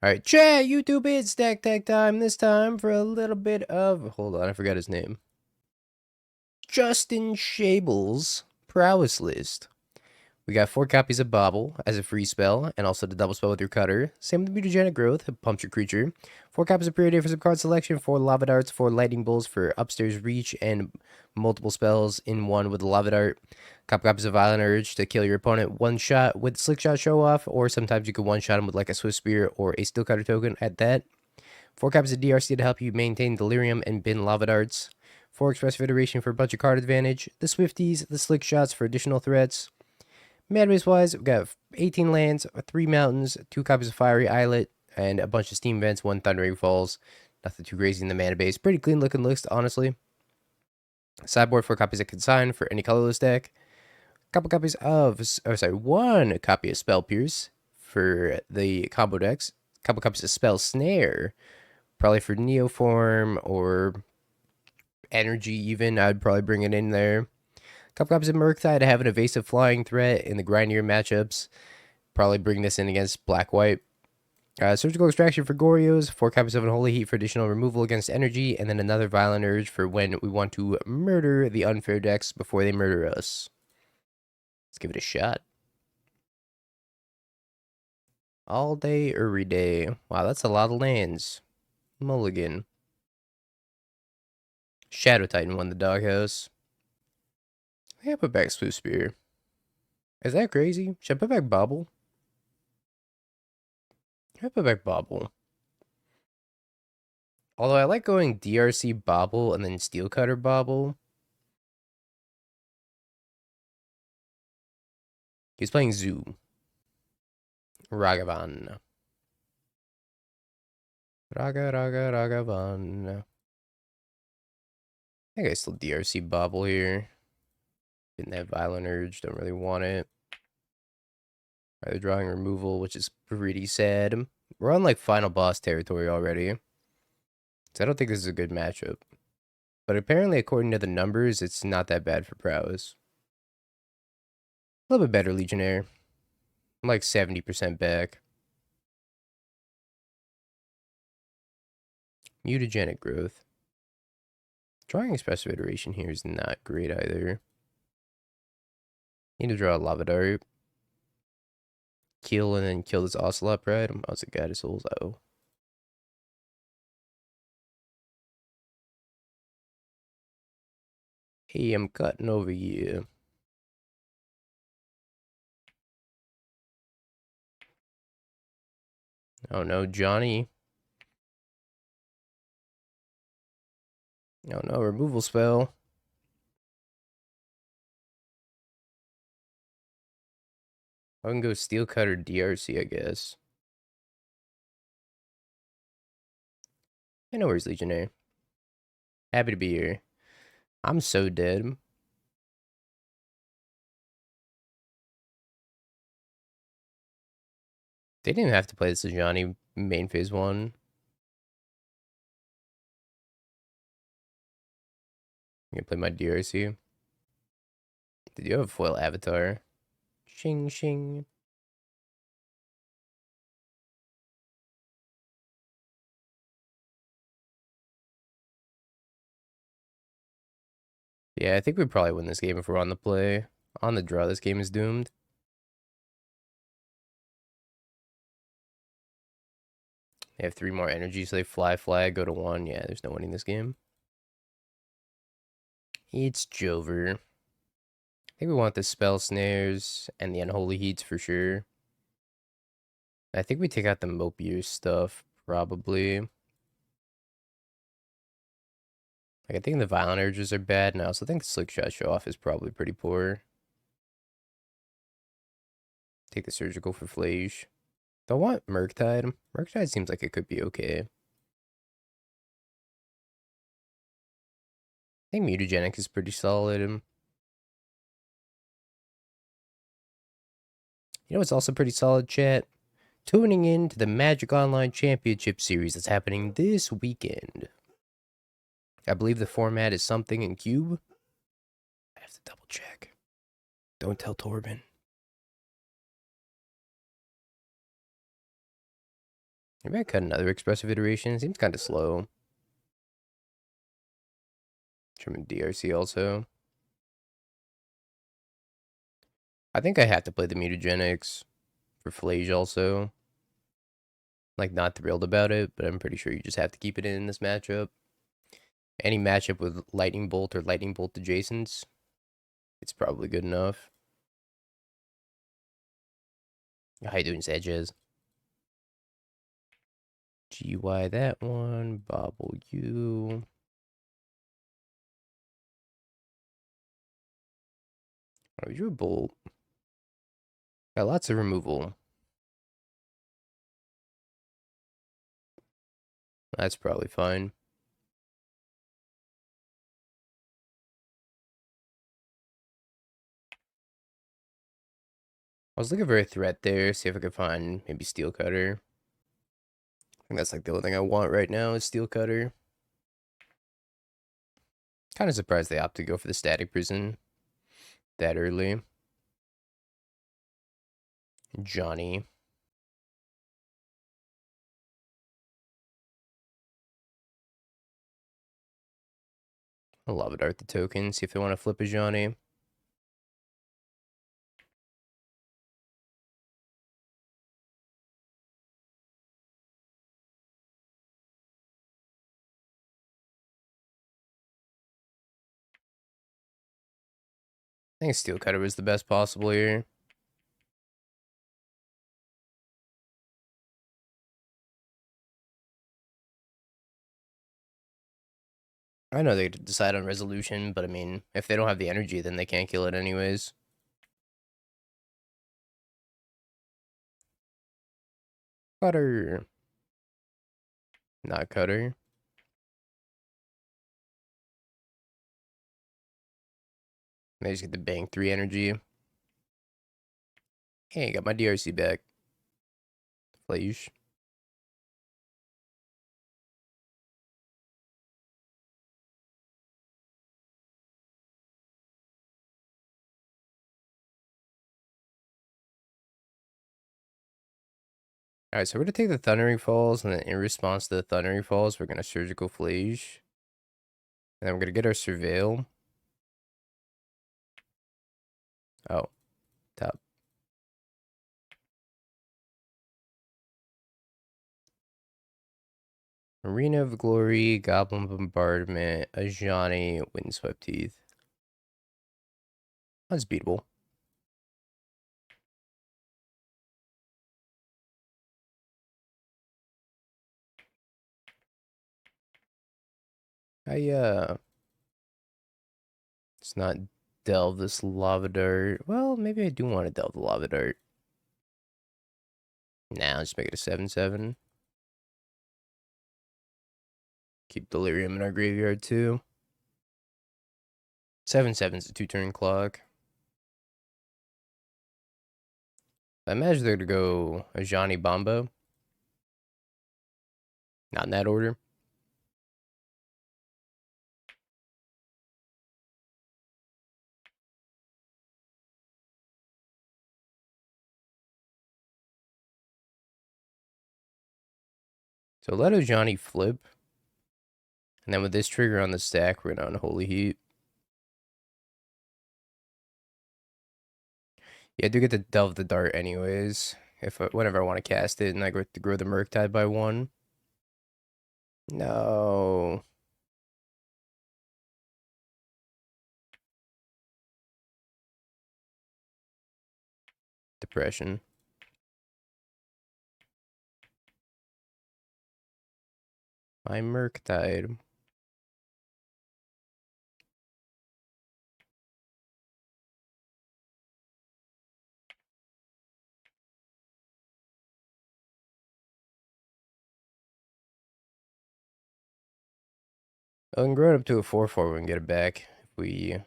Alright, chat, YouTube, it's Stack Tech time. This time for a little bit of... Hold on, I forgot his name. Justin Shable's Prowess list. We got 4 copies of Bobble as a free spell, and also the double spell with your cutter. Same with Mutagenic Growth, pumps your creature. 4 copies of Period for some card selection, 4 Lava Darts, 4 Lightning Bolts for upstairs reach, and multiple spells in one with the Lava Dart. Couple copies of Violent Urge to kill your opponent one shot with Slick Shot Show Off, or sometimes you can one shot him with like a Swift Spear or a Steel Cutter token at that. 4 copies of DRC to help you maintain Delirium and bin Lava Darts. 4 Express Federation for a bunch of card advantage. The Swifties, the Slick Shots for additional threats. Mana base wise, we've got 18 lands, 3 mountains, 2 copies of Fiery Islet, and a bunch of Steam Vents, 1 Thundering Falls. Nothing too crazy in the mana base. Pretty clean looking list, honestly. Sideboard, 4 copies of Consign for any colorless deck. Couple copies of, 1 copy of Spell Pierce for the combo decks. Couple copies of Spell Snare, probably for Neoform or Energy even. I'd probably bring it in there. Couple copies of Murktide to have an evasive flying threat in the grindier matchups. Probably bring this in against Black-White. Surgical Extraction for Gorios. 4 copies of Unholy Heat for additional removal against Energy. And then another Violent Urge for when we want to murder the unfair decks before they murder us. Let's give it a shot. All day, every day. Wow, that's a lot of lands. Mulligan. Shadow Titan won the doghouse. I think I put back Swift Spear. Is that crazy? Should I put back Bobble? I put back Bobble. Although I like going DRC Bobble and then Steel Cutter Bobble. He's playing Zoo. Ragavan. Ragavan. I think I still DRC Bobble here. Getting that Violent Urge, don't really want it. Either drawing removal, which is pretty sad. We're on like final boss territory already. So I don't think this is a good matchup. But apparently, according to the numbers, it's not that bad for Prowess. A little bit better Legionnaire. I'm like 70% back. Mutagenic Growth. Drawing Express Federation here is not great either. Need to draw a Lava Dart. Kill and then kill this Ocelot Pride. Oh, it's a Guided Souls. Oh. Hey, I'm cutting over here. Oh no, Johnny. Oh no, removal spell. I can go Steel Cutter DRC, I guess. I know where's Legionnaire. Happy to be here. I'm so dead. They didn't have to play this Johnny main phase 1. I'm gonna play my DRC. Did you have a foil avatar? Shing shing. Yeah, I think we probably win this game if we're on the play. On the draw, this game is doomed. They have 3 more energy, so they fly, go to 1. Yeah, there's no winning this game. It's Jover. I think we want the Spell Snares and the Unholy Heats for sure. I think we take out the Mopier stuff, probably. Like, I think the Violent Urges are bad, and I also think the Slick Shot Show Off is probably pretty poor. Take the Surgical for Flage. Don't want Murktide. Murktide seems like it could be okay. I think Mutagenic is pretty solid. You know what's also pretty solid, chat? Tuning in to the Magic Online Championship Series that's happening this weekend. I believe the format is something in Cube. I have to double check. Don't tell Torben. Maybe I cut another expressive iteration. Seems kind of slow. German DRC also. I think I have to play the mutagenics for Flage also. Like, not thrilled about it, but I'm pretty sure you just have to keep it in this matchup. Any matchup with Lightning Bolt or Lightning Bolt adjacents, it's probably good enough. How you doing, Sanchez? GY that one, Bobble you. Oh, we drew a Bolt. Got lots of removal. That's probably fine. I was looking for a threat there, see if I could find maybe Steel Cutter. I think that's like the only thing I want right now is Steel Cutter. Kind of surprised they opted to go for the Static Prison that early. Johnny. I'll love it art the token, see if they want to flip a Johnny. I think Steel Cutter was the best possible here. I know they could decide on resolution, but I mean, if they don't have the energy, then they can't kill it anyways. Cutter. Not Cutter. They just get the bang 3 energy. Hey, got my DRC back. Flage. Alright, so we're gonna take the Thundering Falls, and then in response to the Thundering Falls, we're gonna Surgical Flage. And then we're gonna get our Surveil. Oh, top. Arena of Glory, Goblin Bombardment, Ajani, Windswept Teeth. That's beatable. Let's not delve this Lava Dart. Well, maybe I do want to delve the Lava Dart. Nah, let's make it a 7/7. Keep Delirium in our graveyard too. 7/7's a 2-turn clock. I imagine they're gonna go a Johnny Bombo. Not in that order. So let a Johnny flip. And then with this trigger on the stack, we're gonna Unholy Heat. Yeah, I do get to delve the dart anyways. Whenever I want to cast it, and I get to grow the Murktide by 1. No. Depression. My Murktide. I can grow it up to a 4/4 and get it back if we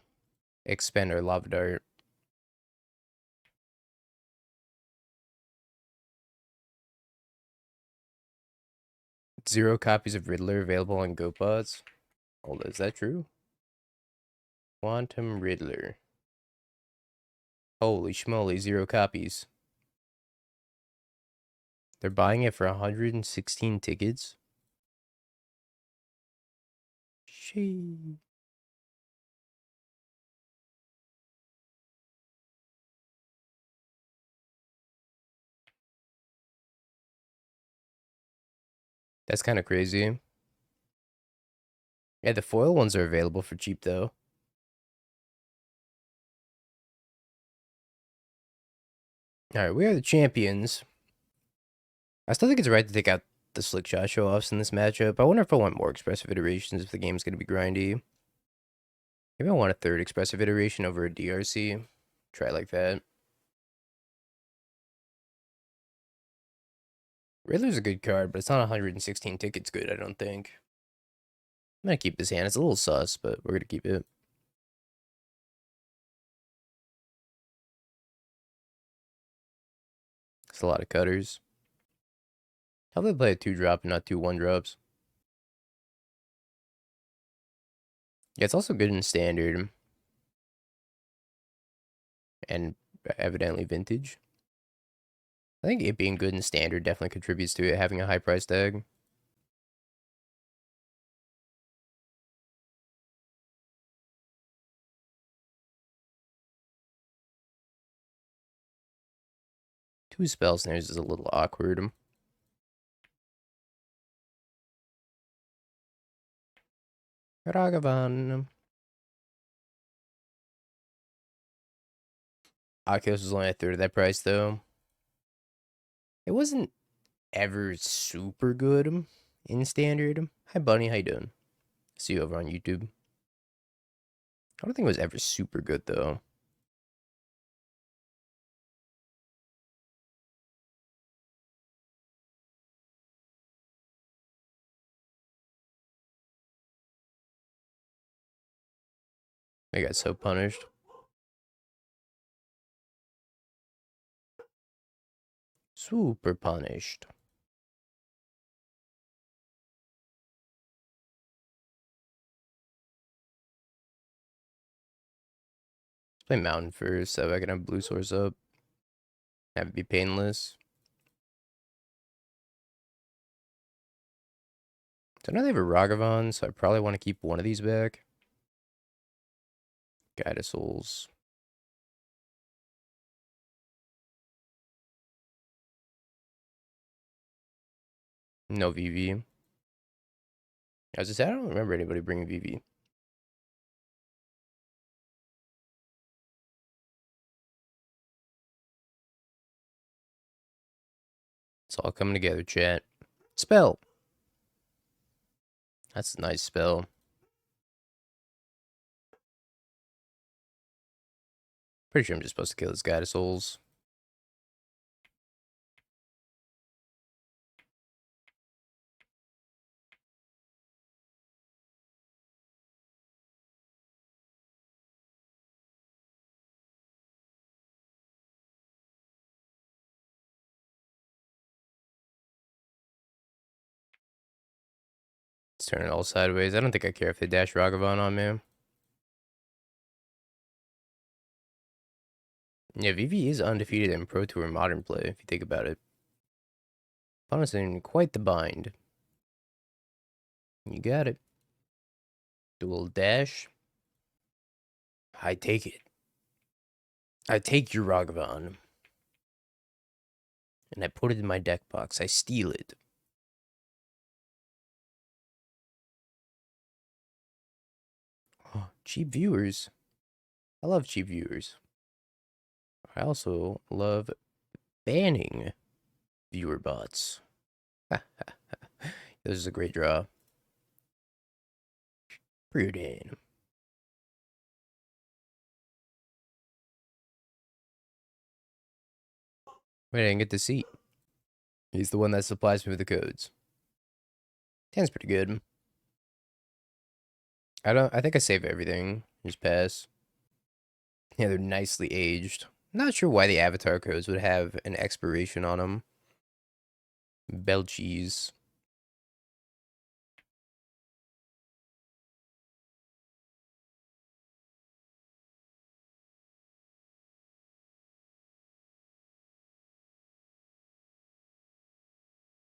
expend our Lava Dart. Zero copies of Riddler available on GoPods. Hold on, is that true? Quantum Riddler. Holy schmoly, 0 copies. They're buying it for 116 tickets. She. That's kind of crazy. Yeah, the foil ones are available for cheap though. All right, we are the champions. I still think it's right to take out the slick shot show offs in this matchup. I wonder if I want more expressive iterations if the game's going to be grindy. Maybe I want a third expressive iteration over a DRC. Try it like that. Riddler's a good card, but it's not 116 tickets good, I don't think. I'm going to keep this hand. It's a little sus, but we're going to keep it. It's a lot of cutters. How do they play a 2-drop and not 2 1-drops? Yeah, it's also good in standard. And evidently vintage. I think it being good in standard definitely contributes to it having a high price tag. Two spell snares is a little awkward. Ragavan. Akios was only a third of that price though. It wasn't ever super good in standard. Hi Bunny, how you doing? See you over on YouTube. I don't think it was ever super good though. I got so punished. Super punished. Let's play Mountain first so I can have blue source up. Have it be painless. So now they have a Ragavan, so I probably want to keep one of these back. Guide of Souls. No VV. As I said, I don't remember anybody bringing VV. It's all coming together, chat. Spell. That's a nice spell. Pretty sure I'm just supposed to kill this guy to souls. Let's turn it all sideways. I don't think I care if they dash Ragavan on me. Yeah, VV is undefeated in Pro Tour Modern play, if you think about it. Opponent's in quite the bind. You got it. Dual dash. I take it. I take your Ragavan. And I put it in my deck box. I steal it. Oh, cheap viewers. I love cheap viewers. I also love banning viewer bots. This is a great draw. Pruden. Wait, I didn't get the seat. He's the one that supplies me with the codes. 10's pretty good. I think I save everything. Just pass. Yeah, they're nicely aged. Not sure why the avatar codes would have an expiration on them. Bell cheese.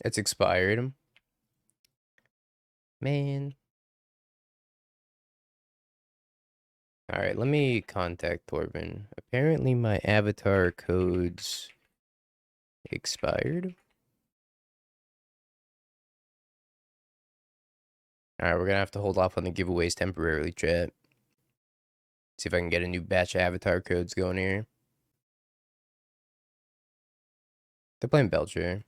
It's expired. Man. Alright, let me contact Torben. Apparently my avatar code's expired. Alright, we're gonna have to hold off on the giveaways temporarily, chat. See if I can get a new batch of avatar codes going here. They're playing Belcher.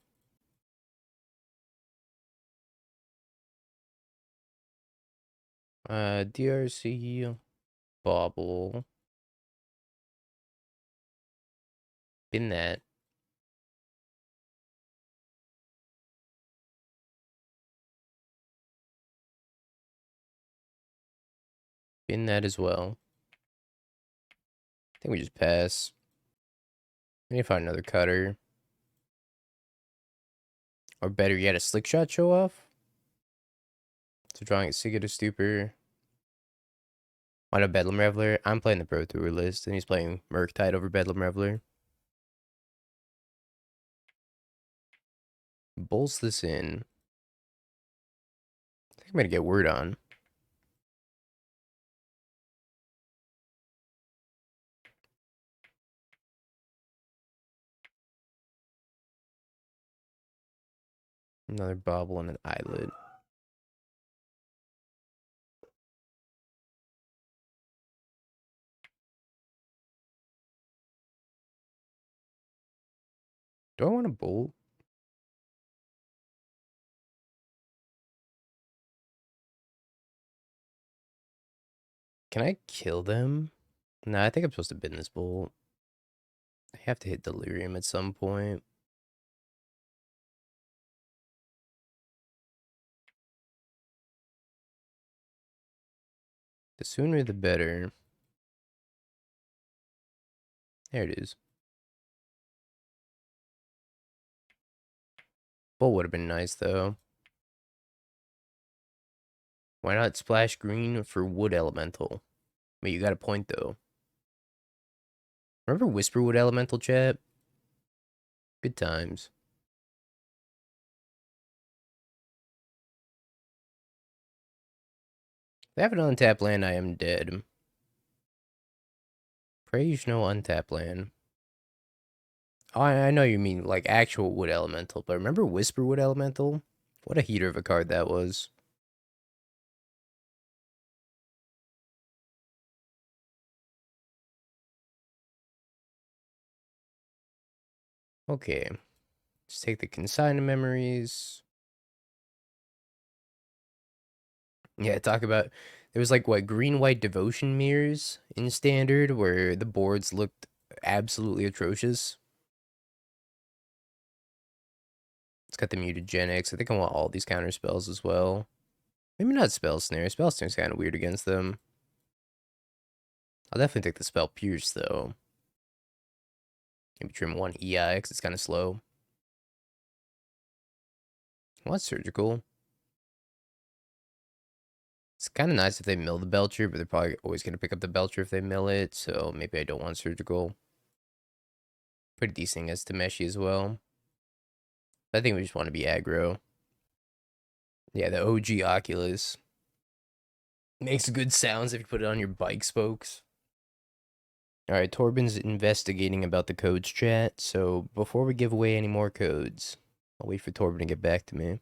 DRC, Bobble. Been that. Been that as well. I think we just pass. We need to find another cutter. Or better yet, a slick shot show off. So drawing a Sigurd Stupor. On a Bedlam Reveler. I'm playing the Pro Tour list, and he's playing Murktide over Bedlam Reveler. Bolts this in. I think I'm gonna get word on. Another bobble and an eyelid. Do I want a bolt? Can I kill them? Nah, I think I'm supposed to bid this bolt. I have to hit Delirium at some point. The sooner the better. There it is. Bolt would have been nice though. Why not splash green for Wood Elemental? But you got a point though. Remember Whisperwood Elemental, chat? Good times. If they have an untapped land, I am dead. Praise no untapped land. Oh, I know you mean like actual Wood Elemental, but remember Whisperwood Elemental? What a heater of a card that was. Okay. Let's take the consignment memories. Yeah, talk about there was like what green-white devotion mirrors in standard where the boards looked absolutely atrocious. It's got the mutagenics. I think I want all these counter spells as well. Maybe not spell snare. Spell snare's kind of weird against them. I'll definitely take the spell pierce though. Maybe trim one EX. It's kind of slow. Well, that's surgical. It's kind of nice if they mill the Belcher, but they're probably always going to pick up the Belcher if they mill it, so maybe I don't want surgical. Pretty decent as Tameshi as well. I think we just want to be aggro. Yeah, the OG Oculus. Makes good sounds if you put it on your bike spokes. Alright, Torben's investigating about the codes, chat, so before we give away any more codes, I'll wait for Torben to get back to me.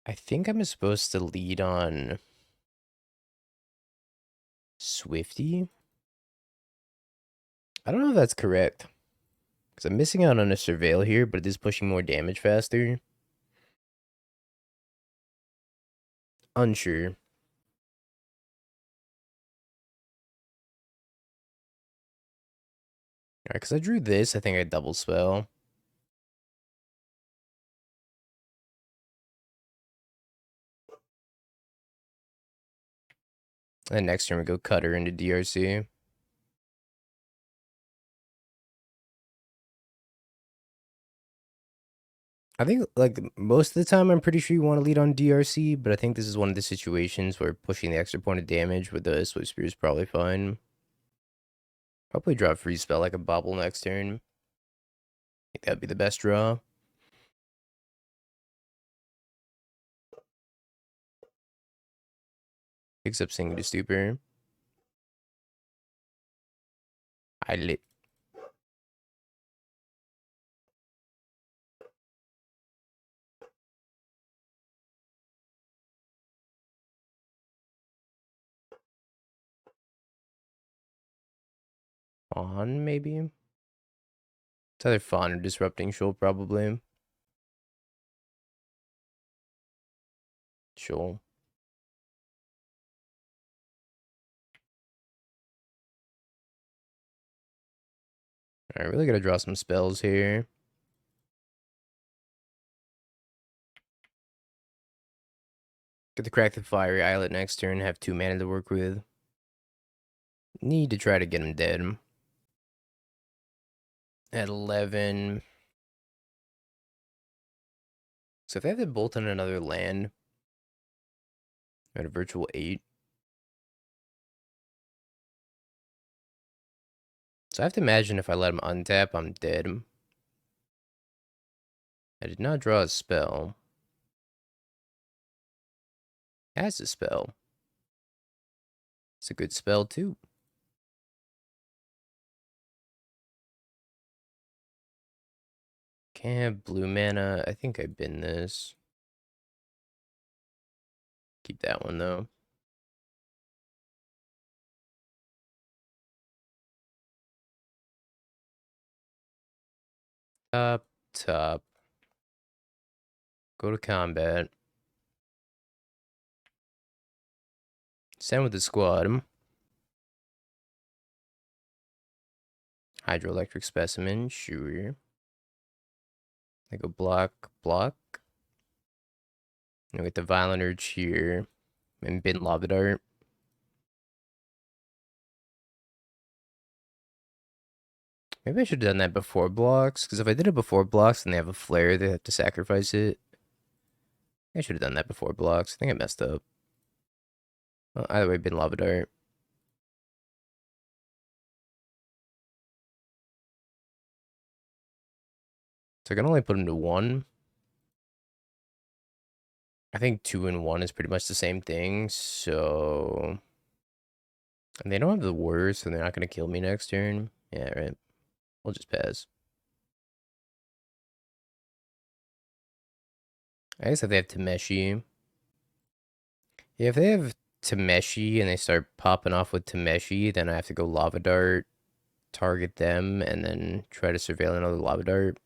I think I'm supposed to lead on Swifty. I don't know if that's correct. Because I'm missing out on a Surveil here, but it is pushing more damage faster. Unsure. Alright, because I drew this, I think I double spell. And next turn we go Cutter into DRC. I think, like, most of the time, I'm pretty sure you want to lead on DRC, but I think this is one of the situations where pushing the extra point of damage with the Swift Spear is probably fine. Probably draw a free spell like a bubble next turn. I think that'd be the best draw. Picks up Singing to Stupor. I lit. On, maybe? It's either Fawn or Disrupting Shoal, probably. Shoal. I really gotta draw some spells here. Get the Crack the Fiery Islet next turn, have 2 mana to work with. Need to try to get him dead. At 11. So if they have to bolt on another land, at a virtual 8. So I have to imagine if I let him untap, I'm dead. I did not draw a spell. Has a spell. It's a good spell too. Can't have blue mana. I think I bin this. Keep that one though. Top. Go to combat. Send with the squad. Hydroelectric Specimen, sure. I go block. And we get the Violent Urge here. And bin Lava Dart. Maybe I should have done that before blocks, because if I did it before blocks and they have a flare, they have to sacrifice it. I should have done that before blocks. I think I messed up. Well, either way, bin Lava Dart. So I can only put him to 1. I think 2 and 1 is pretty much the same thing, so... And they don't have the worst, so they're not going to kill me next turn. Yeah, right. We'll just pass. I guess if they have Tameshi. Yeah, if they have Tameshi and they start popping off with Tameshi, then I have to go Lava Dart, target them, and then try to surveil another Lava Dart.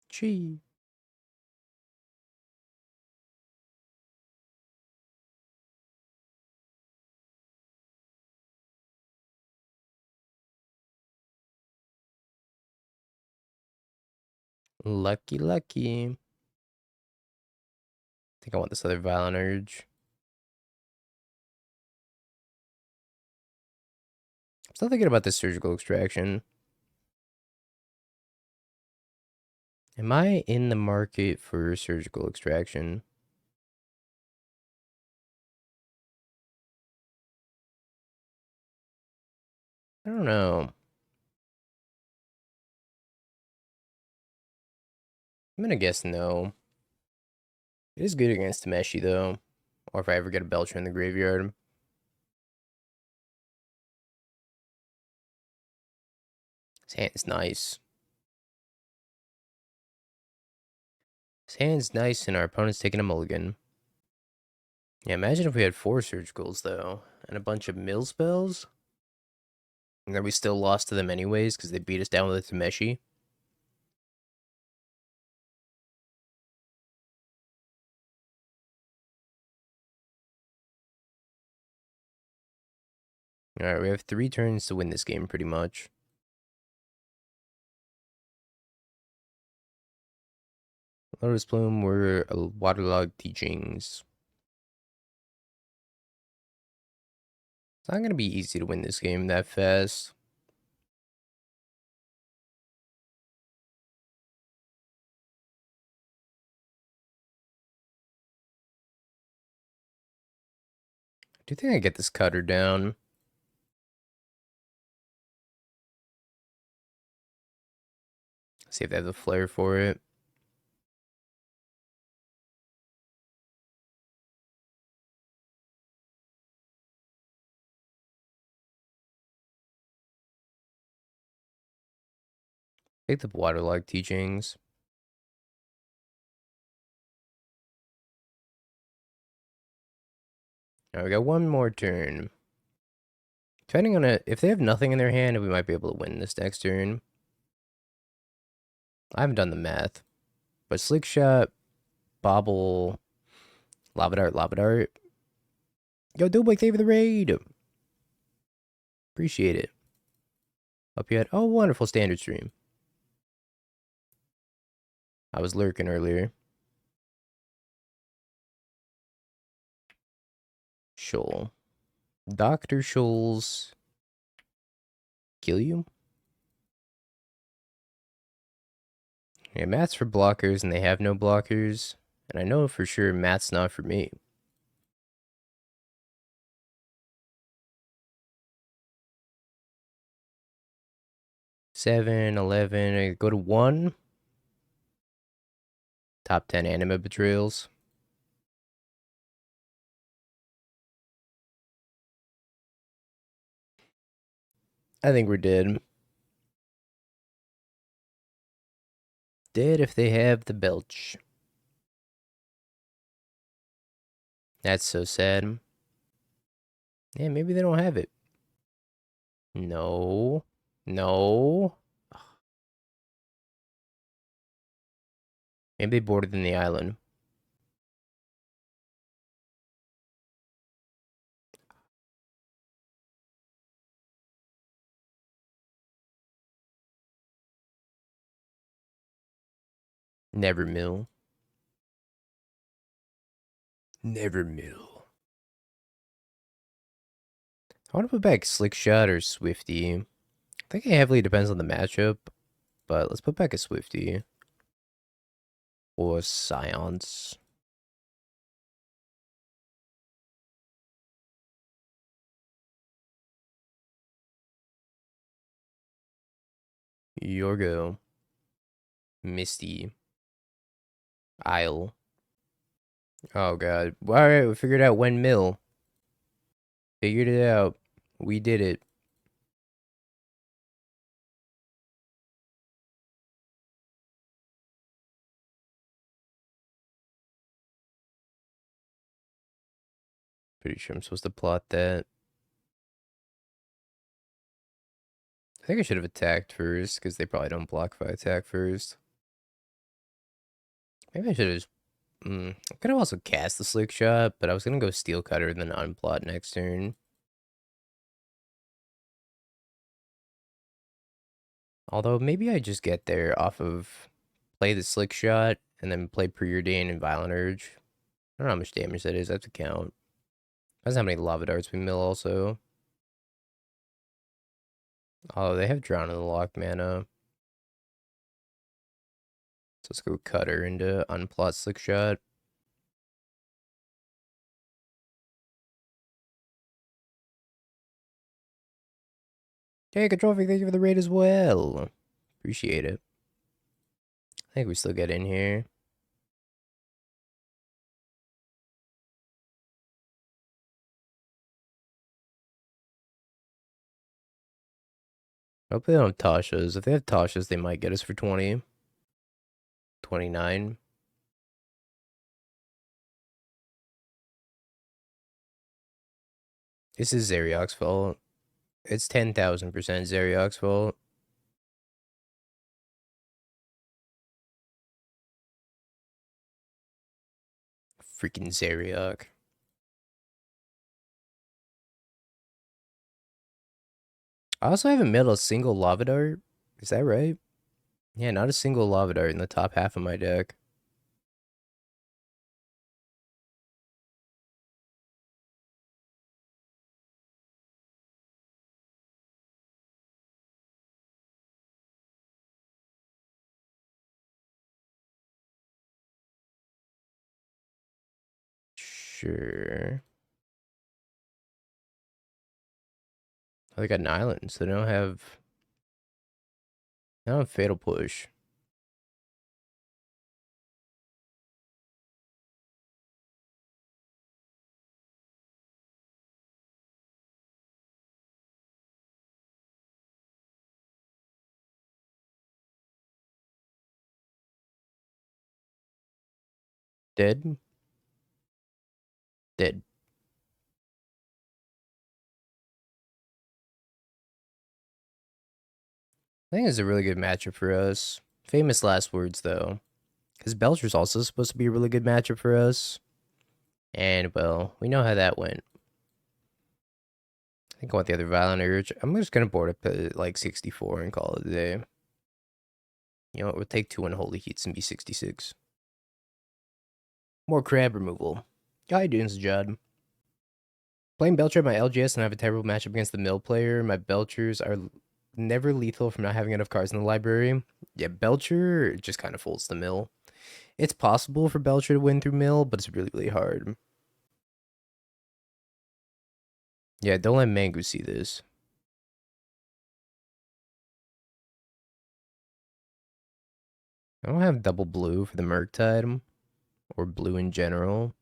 Gee. Lucky. I think I want this other Violent Urge. I'm still thinking about this Surgical Extraction. Am I in the market for Surgical Extraction? I don't know. I'm gonna guess no. It is good against Tameshi, though. Or if I ever get a Belcher in the graveyard. His hand's nice. His hand's nice, and our opponent's taking a mulligan. Yeah, imagine if we had 4 Surgicals, though, and a bunch of mill spells. And then we still lost to them anyways, because they beat us down with a Tameshi. Alright, we have 3 turns to win this game, pretty much. Lotus Plume were waterlogged teachings. It's not going to be easy to win this game that fast. Do you think I get this cutter down? See if they have the flare for it. Take the waterlogged teachings. Now we got one more turn. Depending on it, if they have nothing in their hand, we might be able to win this next turn. I haven't done the math. But Slick Shot, Bobble, Lava Dart, Lava Dart. Yo, Doughboy, thank you for the raid. Appreciate it. Up yet? Oh, wonderful standard stream. I was lurking earlier. Shoal. Dr. Shoals. Kill you? Yeah, Matt's for blockers, and they have no blockers. And I know for sure Matt's not for me. Seven, 11, I go to 1. Top 10 anime betrayals. I think we're dead. Dead if they have the belch. That's so sad. Yeah, maybe they don't have it. No. No. Maybe they boarded in the island. Never mill. Never mill. I want to put back Slick Shot or Swifty. I think it heavily depends on the matchup, but let's put back a Swifty. Or Science. Yorgo. Misty. Isle. Oh god. Alright, we figured out when mill. Figured it out. We did it. Pretty sure I'm supposed to plot that. I think I should have attacked first, because they probably don't block if I attack first. Maybe I should have just... I could have also cast the Slick Shot, but I was going to go Steel Cutter and then unplot next turn. Although, maybe I just get there off of... Play the Slick Shot, and then play Preordain and Violent Urge. I don't know how much damage that is, I have to count. That's how many Lava Darts we mill also. Oh, they have Drown in the Lock mana. So let's go Cutter into unplot Slick Shot. Hey, Control Freak, thank you for the raid as well. Appreciate it. I think we still get in here. I hope they don't have Tasha's. If they have Tasha's, they might get us for 20. 29. This is Zeriok's fault. It's 10,000% Zeriok's fault. Freaking Zeriok. I also haven't met a single Lava Dart. Is that right? Yeah, not a single Lava Dart in the top half of my deck. Sure. Oh, they got an island, so they don't have Fatal Push. Dead? Dead. I think it's a really good matchup for us. Famous last words, though. Because Belcher's also supposed to be a really good matchup for us. And, well, we know how that went. I think I want the other Violent Urge. I'm just going to board up at like 64 and call it a day. You know what? We'll take 2 Unholy Heats and be 66. More crab removal. How you doing, Sajad? Playing Belcher at my LGS and I have a terrible matchup against the mill player. My Belchers are never lethal from not having enough cards in the library. Yeah, Belcher just kind of folds the mill. It's possible for Belcher to win through mill, but it's really, really hard. Yeah, don't let Mango see this. I don't have double blue for the Murktide, or blue in general,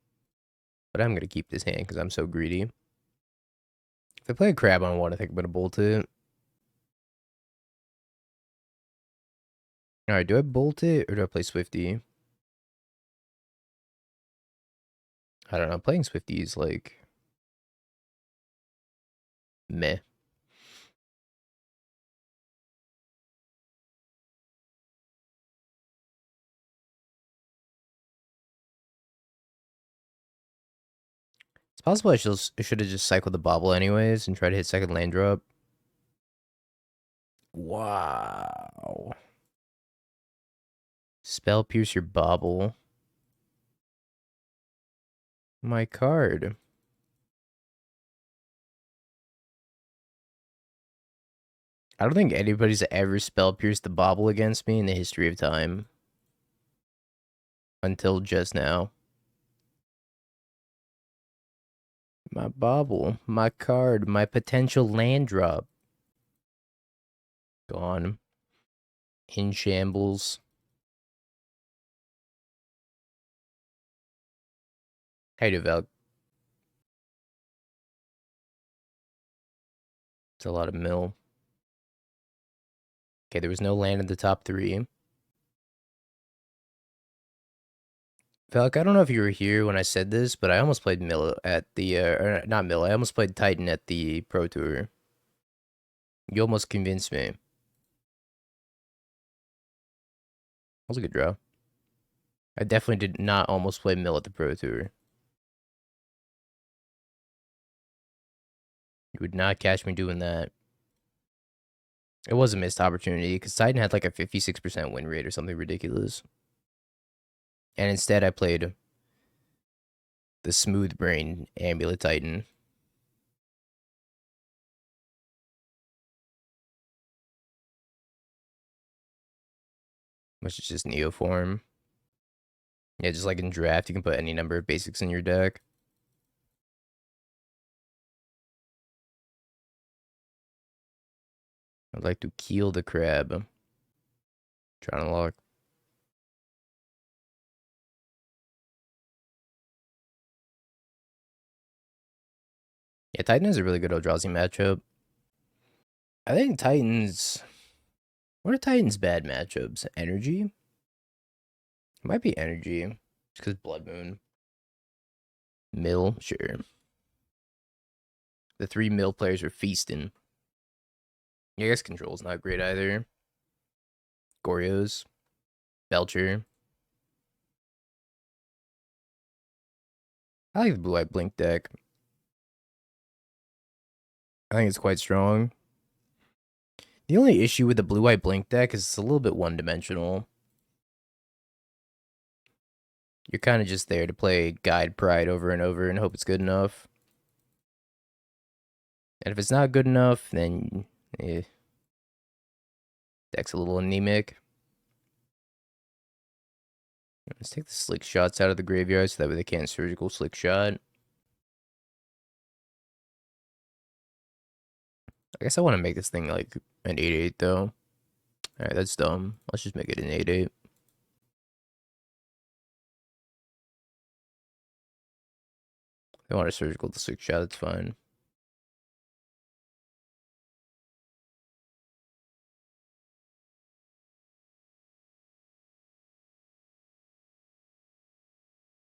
but I'm going to keep this hand because I'm so greedy. If I play a crab on one, I think I'm going to bolt it. Alright, do I bolt it, or do I play Swifty? I don't know, playing Swifty is like... meh. It's possible I should have just cycled the bobble anyways and tried to hit second land drop. Wow. Spell Pierce your bobble. My card. I don't think anybody's ever spell pierced the bobble against me in the history of time. Until just now. My bobble. My card. My potential land drop. Gone. In shambles. How you do, Val? It's a lot of mill. Okay, there was no land in the top 3. Valk, I don't know if you were here when I said this, but I almost played Mill at the, or not Mill, I almost played Titan at the Pro Tour. You almost convinced me. That was a good draw. I definitely did not almost play Mill at the Pro Tour. You would not catch me doing that. It was a missed opportunity, because Titan had like a 56% win rate or something ridiculous. And instead I played the Smooth Brain Amulet Titan. Which is just Neoform. Yeah, just like in draft, you can put any number of basics in your deck. I'd like to kill the crab. Trying to lock. Yeah, Titan is a really good Eldrazi matchup. I think Titans... What are Titans' bad matchups? Energy? It might be Energy. Just because Blood Moon. Mill? Sure. The 3 mill players are feasting. Yeah, I guess Control's not great either. Goryo's. Belcher. I like the Blue-White Blink deck. I think it's quite strong. The only issue with the Blue-White Blink deck is it's a little bit one-dimensional. You're kind of just there to play Guide Pride over and over and hope it's good enough. And if it's not good enough, then deck's a little anemic. Let's take the Slick Shots out of the graveyard so that way they can't surgical Slick Shot. I guess I want to make this thing like an 8/8 though. Alright, that's dumb. Let's just make it an 8/8. They want a surgical to 6-shot, that's fine.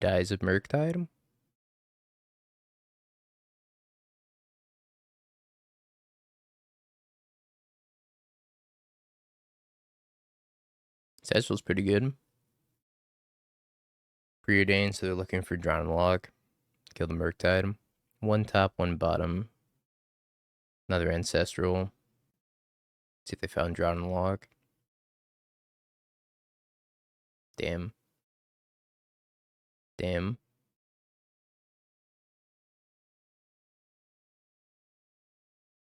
Dies of Murktide. Satchel's pretty good. Preordained, so they're looking for Drown and Lock. Kill the Murktide. One top, one bottom. Another Ancestral. See if they found Drown and Lock. Damn. Damn.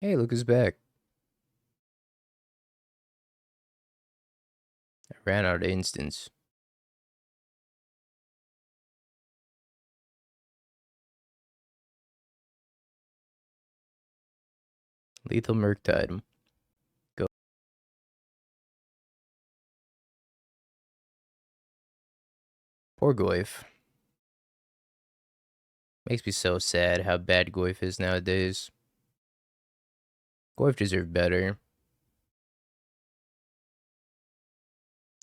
Hey, look who's back. I ran out of instants. Lethal Murktide. Go. Poor Goyf. Makes me so sad how bad Goyf is nowadays. Goyf deserved better.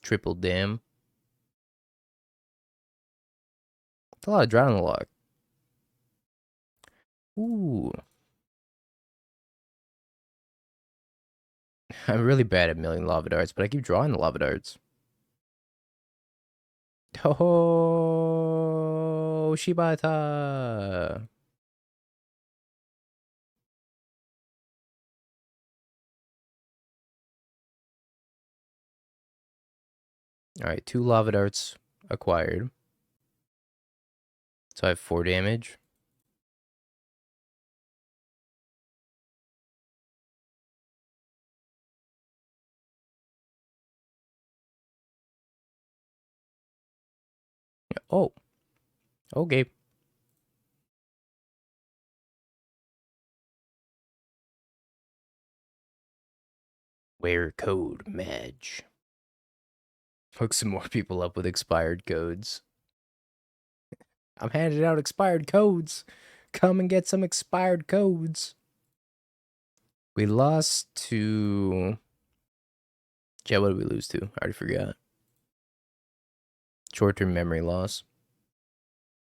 Triple Dam. It's a lot of Drown and Lock. Ooh. I'm really bad at milling lava darts, but I keep drawing the lava darts. Oh, Shibata. Alright, 2 lava darts acquired. So I have 4 damage. Oh. Okay. Wear code Madge. Hook some more people up with expired codes. I'm handing out expired codes. Come and get some expired codes. We lost to... Yeah, what did we lose to? I already forgot. Short-term memory loss.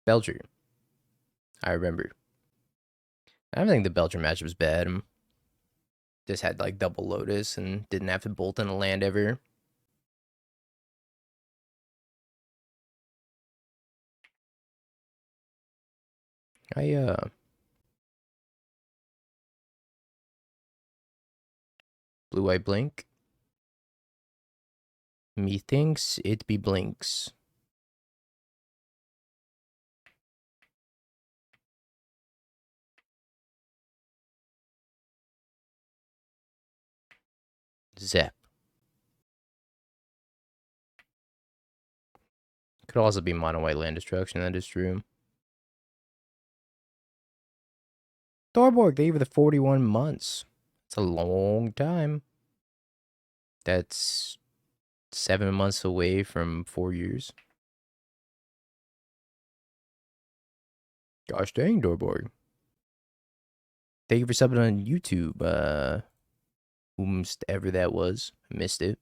Belcher. I remember. I don't think the Belcher match was bad. Just had like double Lotus and didn't have to bolt in a land ever. Blue-Eye Blink. Methinks it be blinks. Zap. Could also be mono white land destruction, that is true. Thorborg, they gave it the 41 months. It's a long time. That's 7 months away from 4 years. Gosh dang, Dorborg. Thank you for subbing on YouTube. Whomstever that was. I missed it.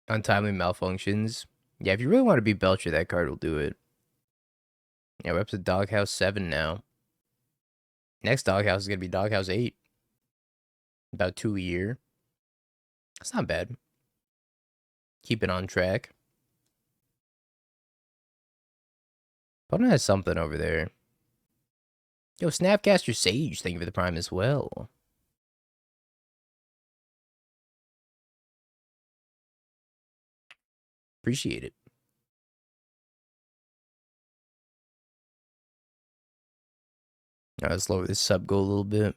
Untimely malfunctions. Yeah, if you really want to be Belcher, that card will do it. Yeah, we're up to Doghouse 7 now. Next Doghouse is going to be Doghouse 8. About 2 a year. That's not bad. Keep it on track. Opponent has something over there. Yo, Snapcaster Sage, thank you for the prime as well. Appreciate it. Alright, let's lower this sub goal a little bit.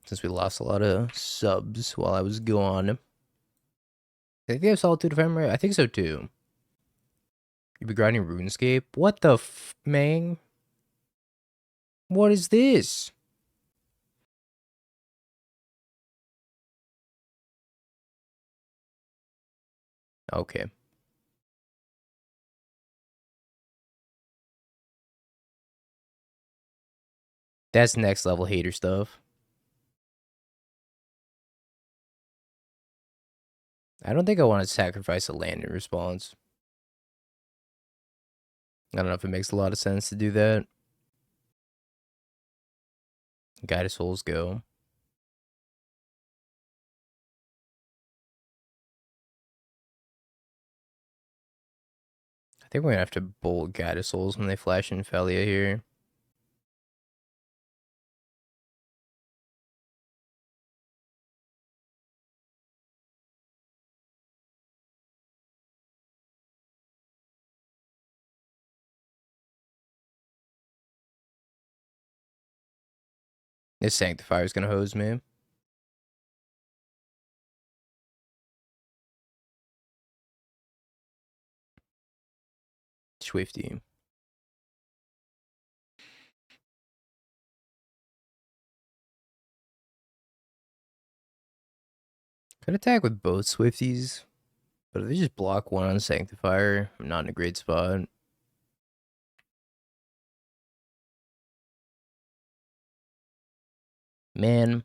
Since we lost a lot of subs while I was gone. I think they have Solitude if I'm right. I think so too. You be grinding RuneScape? What the man? What is this? Okay. That's next level hater stuff. I don't think I want to sacrifice a land in response. I don't know if it makes a lot of sense to do that. Guide of Souls go. I think we're gonna have to bolt Guide of Souls when they flash Infelia here. This Sanctifier's gonna hose me. Swifty. Could attack with both Swifties, but if they just block one on Sanctifier, I'm not in a great spot. Man,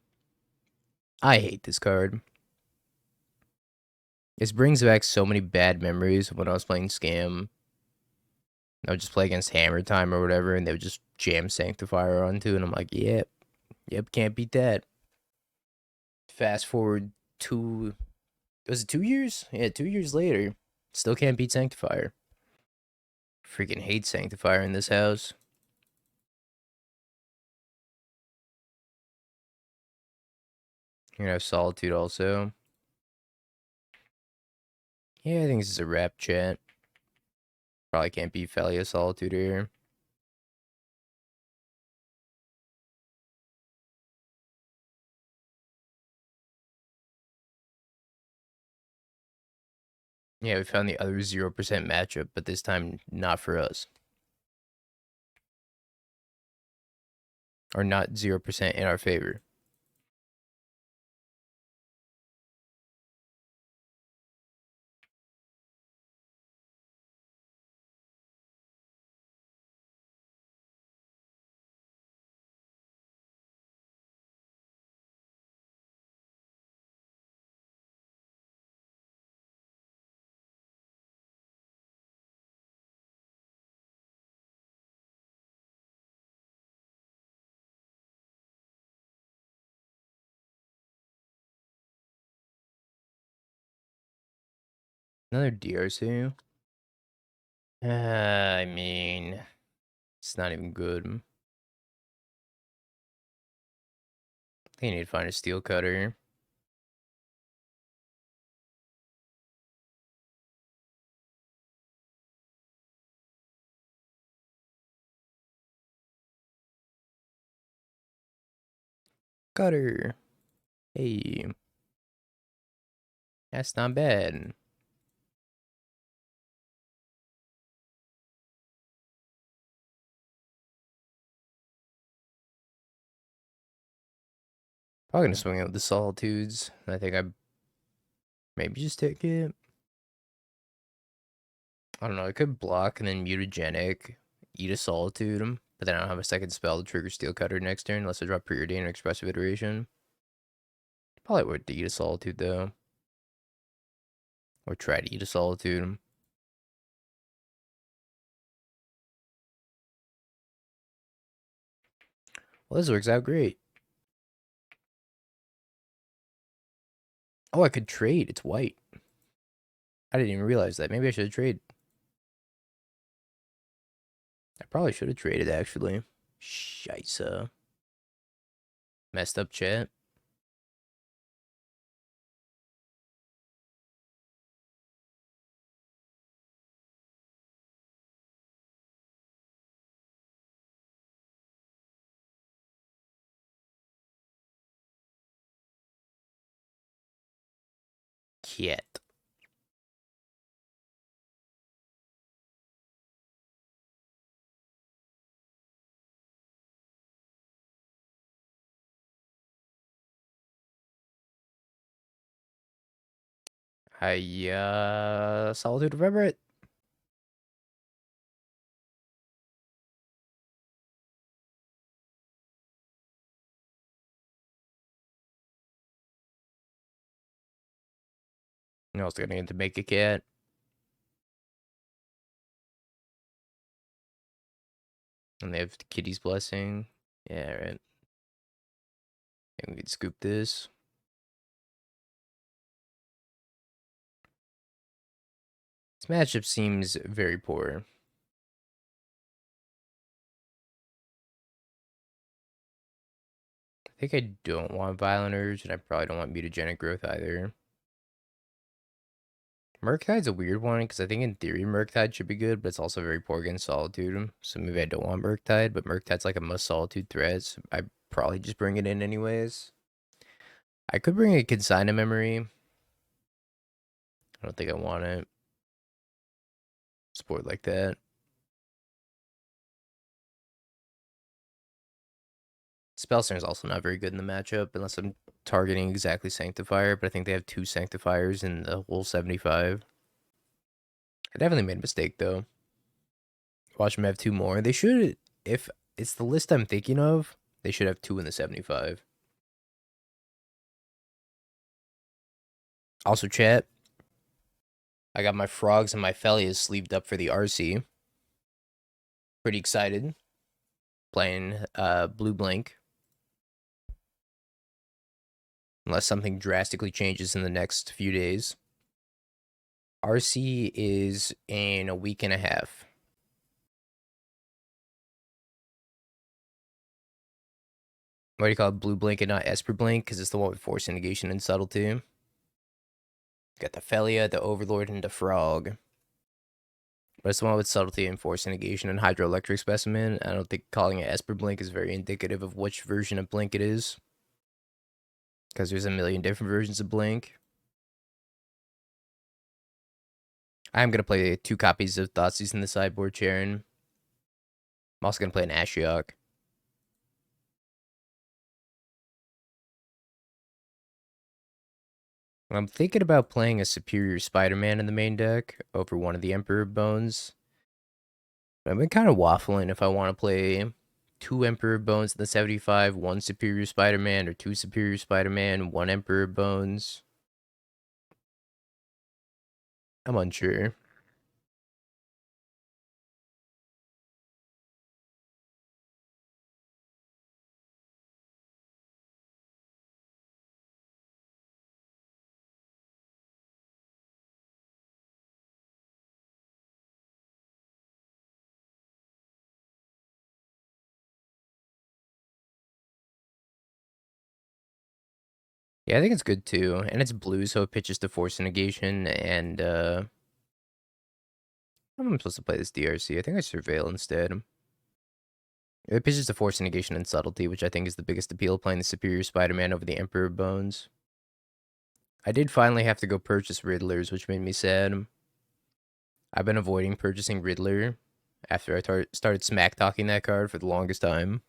I hate this card. This brings back so many bad memories of when I was playing Scam. I would just play against Hammer Time or whatever, and they would just jam Sanctifier onto, and I'm like, yep, can't beat that. Fast forward was it 2 years? Yeah, 2 years later, still can't beat Sanctifier. Freaking hate Sanctifier in this house. You're gonna have Solitude also. Yeah, I think this is a wrap chat. Probably can't beat Felia Solitude here. Yeah, we found the other 0% matchup, but this time not for us. Or not 0% in our favor. Another DRC. I mean, it's not even good. They need to find a steel cutter. Cutter. Hey, that's not bad. Probably gonna swing out with the Solitudes. I think I maybe just take it. I don't know. I could block and then mutagenic, eat a Solitude, but then I don't have a second spell to trigger Steel Cutter next turn unless I drop Preordain or Expressive Iteration. Probably would eat a Solitude though, or try to eat a Solitude. Well, this works out great. Oh, I could trade. It's white. I didn't even realize that. Maybe I should have traded. I probably should have traded, actually. Scheisse. Messed up chat. Kiet. Solitude of Everett. I was gonna get to make a cat. And they have the Kitty's Blessing. Yeah, right. And we can scoop this. This matchup seems very poor. I think I don't want Violent Urge, and I probably don't want Mutagenic Growth either. Murktide's a weird one, because I think in theory Murktide should be good, but it's also very poor against Solitude. So maybe I don't want Murktide, but Murktide's like a must Solitude threat, so I probably just bring it in anyways. I could bring a Consigna Memory. I don't think I want it. Sport like that. Spellslinger is also not very good in the matchup, unless I'm targeting exactly Sanctifier, but I think they have 2 Sanctifiers in the whole 75. I definitely made a mistake, though. Watch them have 2 more. They should, if it's the list I'm thinking of, they should have 2 in the 75. Also, chat, I got my Frogs and my Felias sleeved up for the RC. Pretty excited. Playing Blue Blink. Unless something drastically changes in the next few days. RC is in a week and a half. Why do you call it Blue Blink and not Esper Blink? Because it's the one with Force Negation and Subtlety. Got the Felia, the Overlord, and the Frog. But it's the one with Subtlety and Force Negation and Hydroelectric Specimen. I don't think calling it Esper Blink is very indicative of which version of Blink it is. Because there's a million different versions of Blink. I'm going to play 2 copies of Thoughtseize in the sideboard, Sharon. I'm also going to play an Ashiok. I'm thinking about playing a Superior Spider-Man in the main deck over one of the Emperor Bones. I've been kind of waffling if I want to play 2 Emperor Bones in the 75, 1 Superior Spider-Man, or 2 Superior Spider-Man, 1 Emperor Bones. I'm unsure. Yeah, I think it's good too. And it's blue, so it pitches to Force Negation, and how am I supposed to play this DRC? I think I Surveil instead. It pitches to Force Negation and Subtlety, which I think is the biggest appeal of playing the Superior Spider-Man over the Emperor Bones. I did finally have to go purchase Riddlers, which made me sad. I've been avoiding purchasing Riddler after I started smack talking that card for the longest time.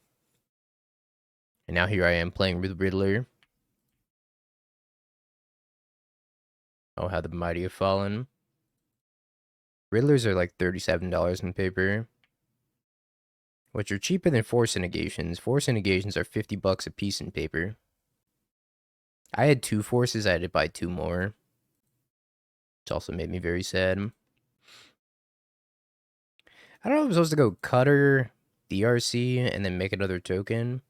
And now here I am playing with Riddler. Oh, how the mighty have fallen. Riddlers are like $37 in paper, which are cheaper than Force Negations. Force Negations are $50 a piece in paper. I had 2 Forces, I had to buy 2 more, which also made me very sad. I don't know if I'm supposed to go Cutter, DRC, and then make another token,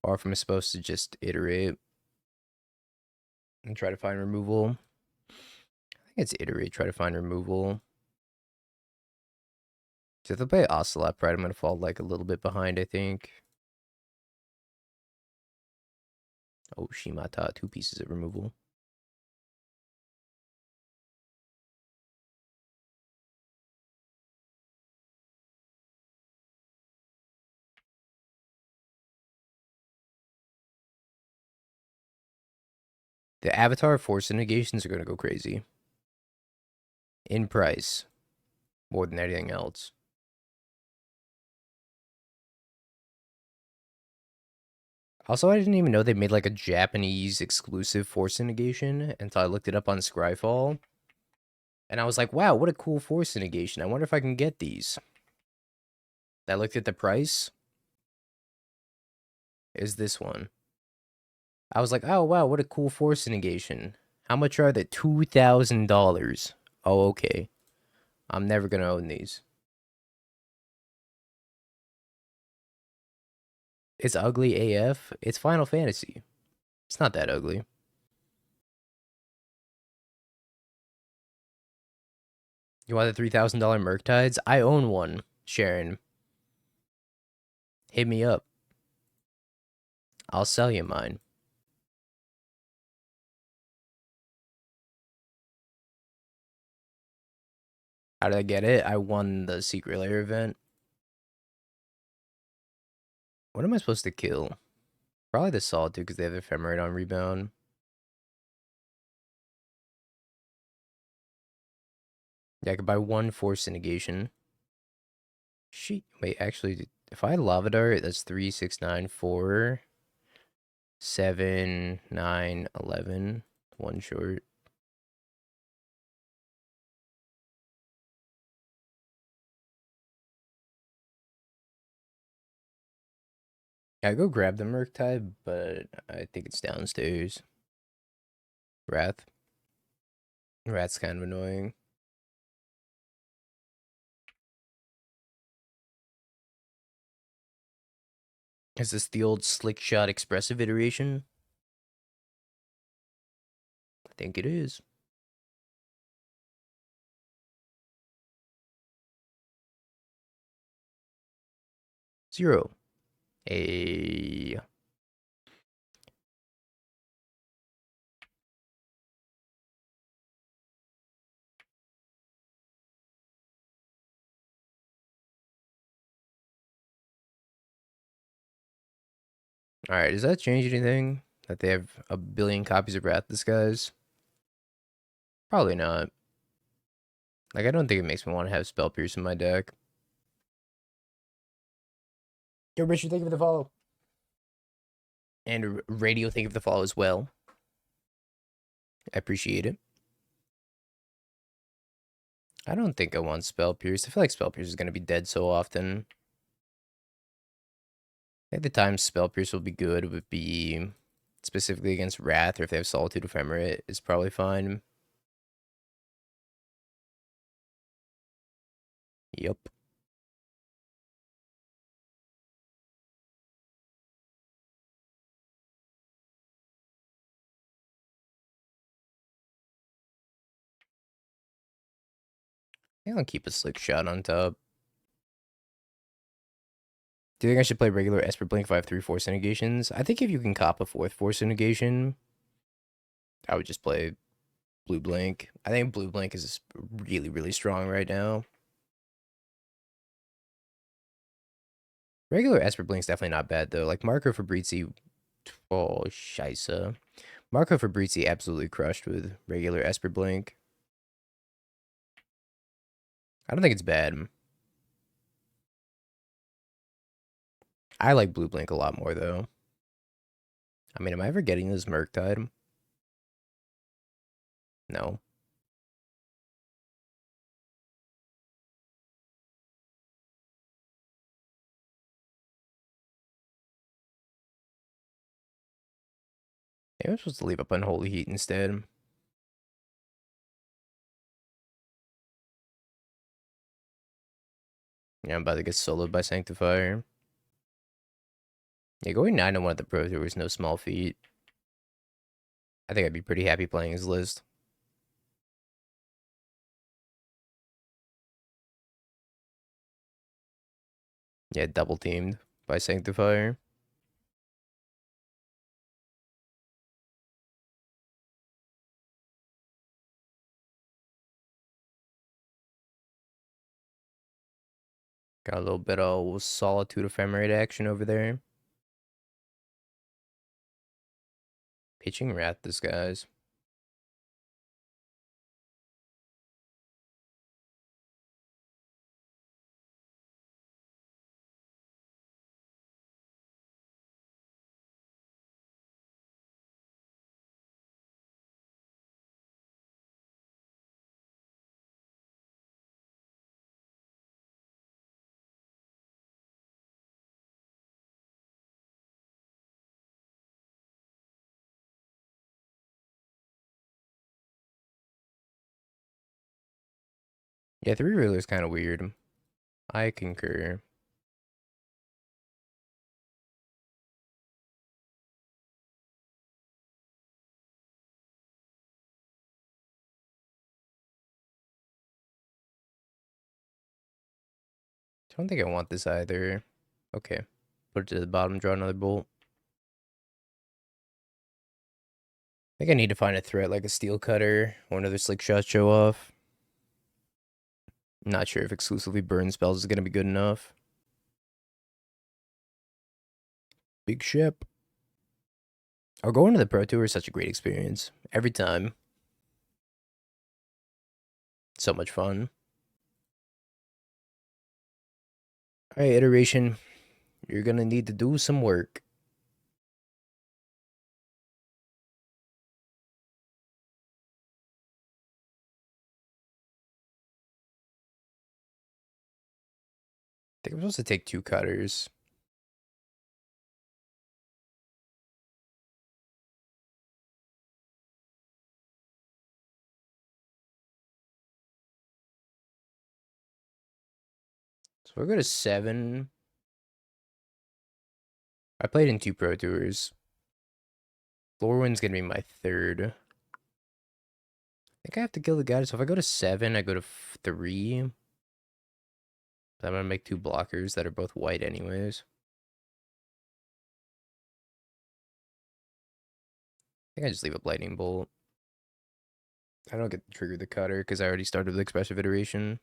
or if I'm supposed to just iterate and try to find removal. I think it's iterate, try to find removal. So if I play Ocelot Pride, I'm going to fall like a little bit behind, I think. Oh, Shimata, 2 pieces of removal. The Avatar Force Negations are going to go crazy. In price. More than anything else. Also, I didn't even know they made like a Japanese exclusive force negation until I looked it up on Scryfall. And I was like, wow, what a cool force negation. I wonder if I can get these. I looked at the price. Is this one. I was like, oh wow, what a cool force negation. How much are they? $2,000. Oh, okay. I'm never gonna own these. It's ugly AF. It's Final Fantasy. It's not that ugly. You want the $3,000 Murktides? I own one, Sharon. Hit me up. I'll sell you mine. How did I get it? I won the secret layer event. What am I supposed to kill? Probably the Solitude because they have Ephemerate on rebound. Yeah, I could buy one Force Negation. Wait, actually, if I Lava Dart, that's 3, 6, 9, 4, 7, 9, 11. One short. I go grab the Murktide, but I think it's downstairs. Wrath. Wrath's kind of annoying. Is this the old Slick Shot Expressive iteration? I think it is. Zero. A. Alright, does that change anything? That they have a billion copies of Wrath Disguise? Probably not. Like, I don't think it makes me want to have Spell Pierce in my deck. Yo, Richard, thank you for the follow. And Radio, thank you for the follow as well. I appreciate it. I don't think I want Spell Pierce. I feel like Spell Pierce is going to be dead so often. I think the time Spell Pierce will be good would be specifically against Wrath, or if they have Solitude Ephemerate, is probably fine. Yep. I think I'll keep a Slick Shot on top. Do you think I should play regular Esper Blink if I have 3 Force Negations? I think if you can cop a 4th Force Negation, I would just play Blue Blink. I think Blue Blink is really, really strong right now. Regular Esper Blink's definitely not bad, though. Like, Marco Fabrizi... Oh, scheisse. Marco Fabrizi absolutely crushed with regular Esper Blink. I don't think it's bad. I like Blue Blink a lot more, though. I mean, am I ever getting this Murktide? No. Maybe I'm supposed to leave up Unholy Heat instead. Yeah, I'm about to get soloed by Sanctifier. Yeah, going 9-1 at the Pro Tour was no small feat. I think I'd be pretty happy playing his list. Yeah, double teamed by Sanctifier. Got a little bit of Solitude Ephemerate action over there. Pitching Wrath Disguise. Yeah, 3 Riddler is kind of weird. I concur. I don't think I want this either. Okay. Put it to the bottom, draw another bolt. I think I need to find a threat like a steel cutter or another slick shot show off. Not sure if exclusively burn spells is going to be good enough. Big ship. Oh, going to the Pro Tour is such a great experience. Every time. So much fun. Alright, iteration. You're going to need to do some work. I think I'm supposed to take 2 cutters. So we'll go to 7. I played in 2 Pro Tours. Lorwyn's going to be my 3rd. I think I have to kill the guy. So if I go to 7, I go to 3. But I'm going to make 2 blockers that are both white anyways. I think I just leave a lightning bolt. I don't get to trigger the cutter because I already started the expressive iteration.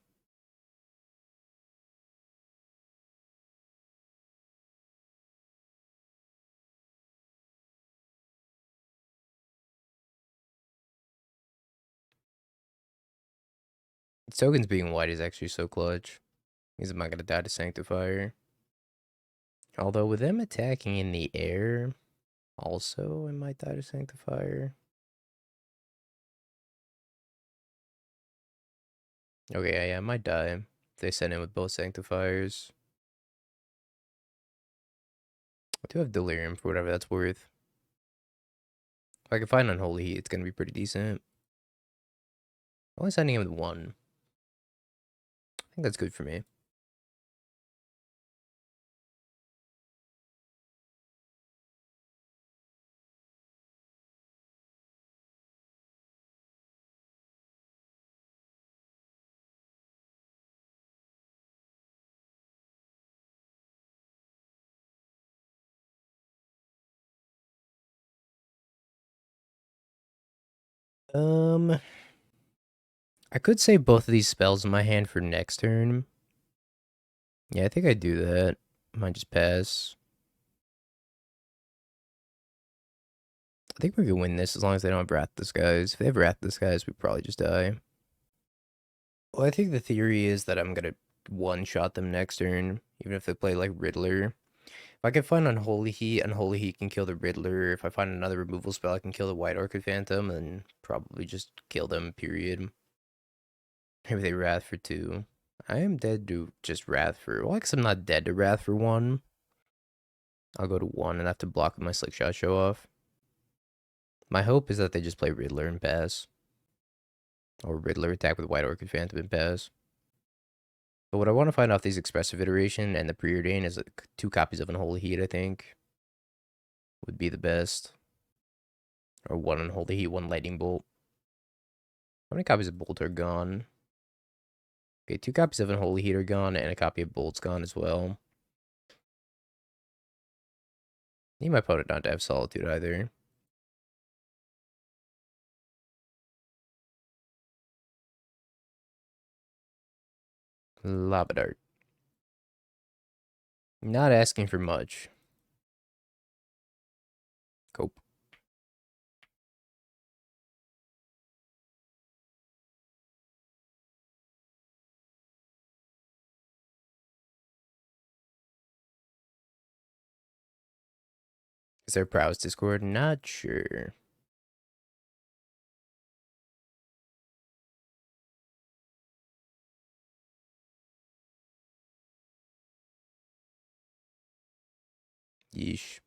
Tokens being white is actually so clutch. Means I'm not going to die to Sanctifier. Although with them attacking in the air, also I might die to Sanctifier. Okay, yeah, I might die if they send in with both Sanctifiers. I do have Delirium for whatever that's worth. If I can find Unholy Heat, it's going to be pretty decent. Only sending him with 1. I think that's good for me. I could save both of these spells in my hand for next turn. Yeah, I think I do that. Might just pass. I think we can win this as long as they don't have Wrath Disguise. If they have Wrath Disguise, we probably just die. Well, I think the theory is that I'm gonna one-shot them next turn, even if they play like Riddler. If I can find Unholy Heat can kill the Riddler. If I find another removal spell, I can kill the White Orchid Phantom, and probably just kill them, period. Maybe they Wrath for 2. I am dead to just Wrath for... Well, I guess I'm not dead to Wrath for 1. I'll go to 1 and have to block with my Slick Shot show off. My hope is that they just play Riddler and pass. Or Riddler attack with White Orchid Phantom and pass. But what I want to find off these Expressive Iteration and the Preordain is like 2 copies of Unholy Heat, I think. Would be the best. Or 1 Unholy Heat, 1 Lightning Bolt. How many copies of Bolt are gone? Okay, 2 copies of Unholy Heat are gone, and a copy of Bolt's gone as well. Need my opponent not to have Solitude either. Lava Dart. Not asking for much. Cope. Is there Prowess Discord? Not sure. Yeesh.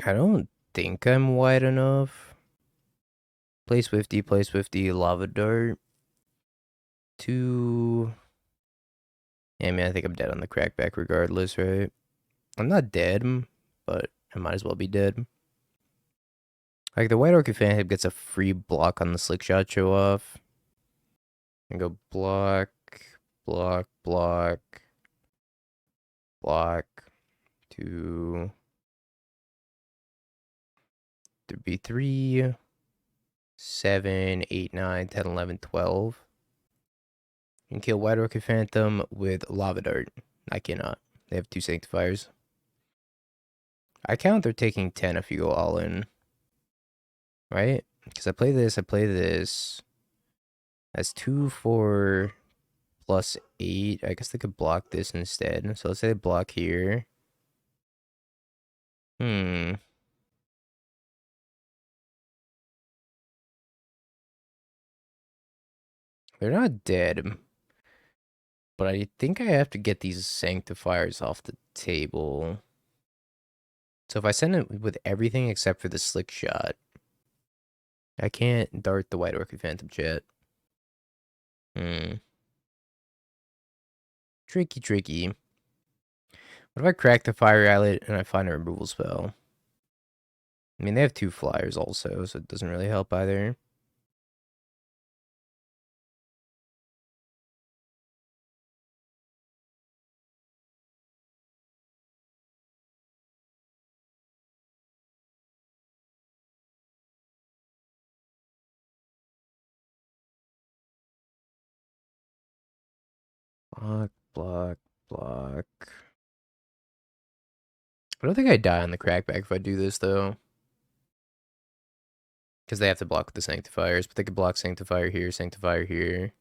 I don't think I'm wide enough. Play Swifty, Lava Dart. 2. Yeah, I mean, I think I'm dead on the crackback regardless, right? I'm not dead, but I might as well be dead. Like, the White Orchid Phantom gets a free block on the Slick Shot show off. And go block, block, block, block, 2. There'd be 3, 7, 8, 9, 10, 11, 12. You can kill White Orchid Phantom with Lava Dart. I cannot. They have 2 Sanctifiers. I count they're taking 10 if you go all in. Right? Because I play this. That's 2, 4, plus 8. I guess they could block this instead. So let's say they block here. They're not dead. But I think I have to get these Sanctifiers off the table. So if I send it with everything except for the Slick Shot, I can't dart the White Orchid Phantom Jet. Tricky, tricky. What if I crack the Fire Islet and I find a removal spell? I mean, they have 2 flyers also, so it doesn't really help either. Block, block, block. I don't think I die on the crackback if I do this, though. Because they have to block the Sanctifiers, but they could block Sanctifier here, Sanctifier here.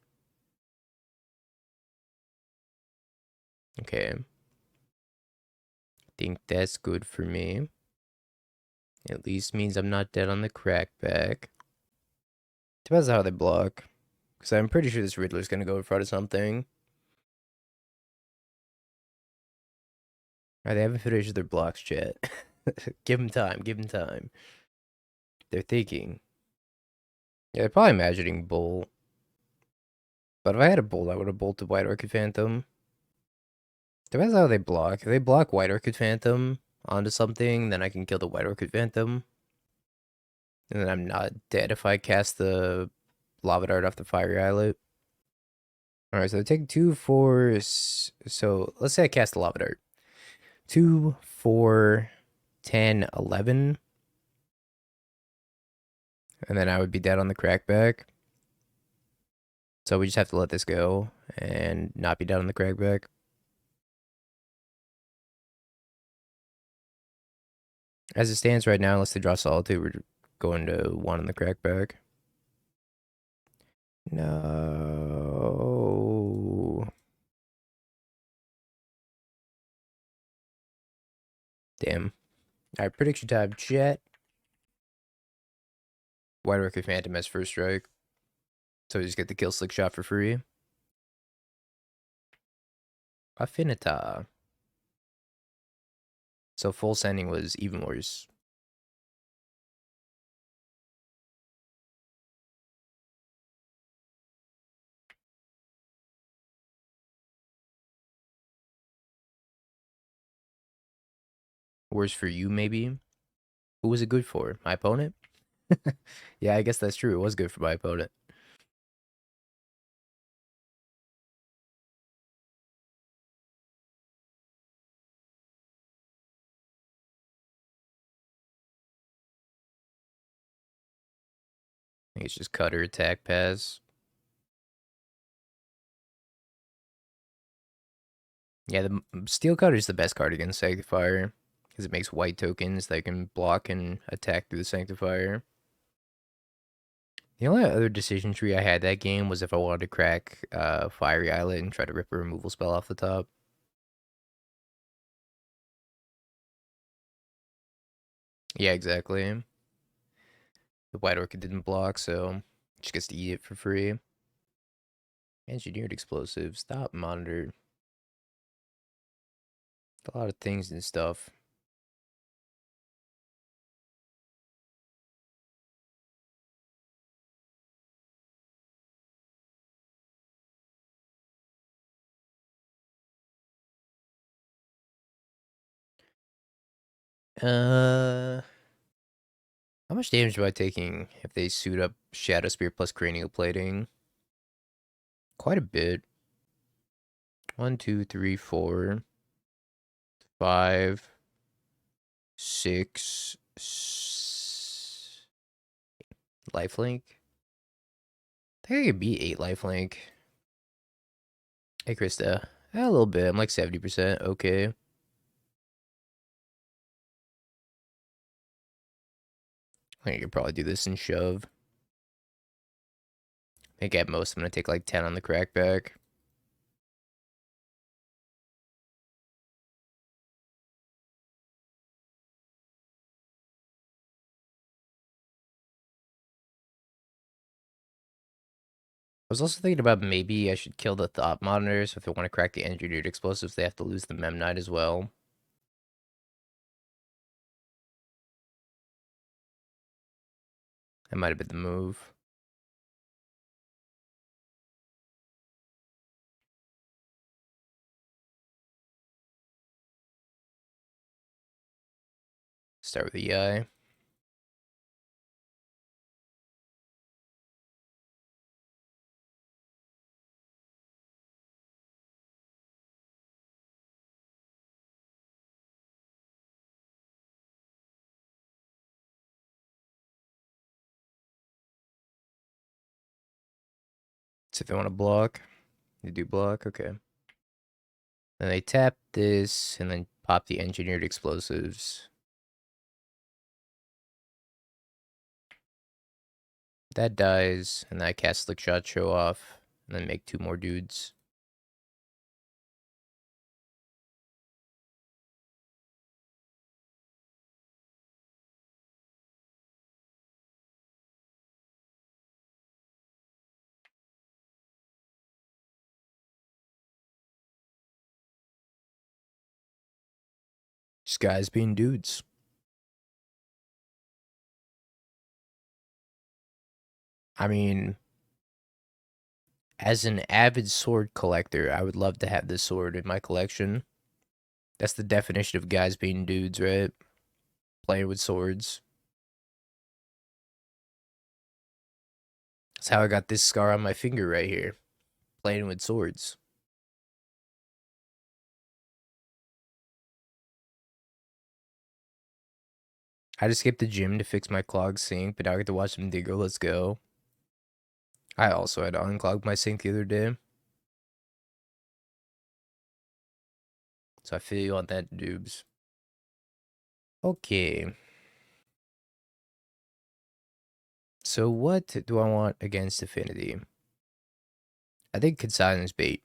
Okay. I think that's good for me. At least means I'm not dead on the crackback. Depends on how they block. Because I'm pretty sure this Riddler's going to go in front of something. Alright, they haven't finished their blocks, chat. Give them time, give them time. They're thinking. Yeah, they're probably imagining Bolt. But if I had a Bolt, I would have bolted White Orchid Phantom. Depends on how they block. If they block White Orchid Phantom onto something, then I can kill the White Orchid Phantom. And then I'm not dead if I cast the Lava Dart off the Fiery Islet. Alright, so they take 2, 4... So, let's say I cast the Lava Dart. 2, 4, 10, 11. And then I would be dead on the crackback. So we just have to let this go and not be dead on the crackback. As it stands right now, unless they draw Solitude, we're going to 1 on the crackback. No. Damn. Alright, prediction time, chat. White Orchid Phantom has first strike. So we just get the kill Slick Shot for free. Affinita. So full sending was even worse. Worse for you, maybe? Who was it good for? My opponent? Yeah, I guess that's true. It was good for my opponent. I think it's just cutter, attack, pass. Yeah, the Steel Cutter is the best card against Sanctifier. Because it makes white tokens that can block and attack through the Sanctifier. The only other decision tree I had that game was if I wanted to crack Fiery Islet and try to rip a removal spell off the top. Yeah, exactly. The White Orchid didn't block, so just gets to eat it for free. Engineered explosive. Stop, monitor. A lot of things and stuff. How much damage am I taking if they suit up Shadow Spear plus Cranial Plating? Quite a bit. 1, 2, 3, 4, 5, 6, lifelink. I think I could beat 8 lifelink. Hey, Krista. A little bit. I'm like 70%. Okay. I think I could probably do this and shove. I think at most I'm going to take like 10 on the crackback. I was also thinking about maybe I should kill the Thought Monitors. If they want to crack the Engineered Explosives, they have to lose the Memnite as well. That might have been the move. Start with the EI. So if they want to block, they do block. Okay. Then they tap this and then pop the Engineered Explosives. That dies, and then I cast Slick Shot, show off, and then make 2 more dudes. Just guys being dudes. I mean, as an avid sword collector, I would love to have this sword in my collection. That's the definition of guys being dudes, right? Playing with swords. That's how I got this scar on my finger right here. Playing with swords. I just skipped the gym to fix my clog sink, but now I get to watch some Dingo. Let's go. I also had to unclog my sink the other day. So I feel you on that, dubes. Okay. So what do I want against Affinity? I think Consignment's bait.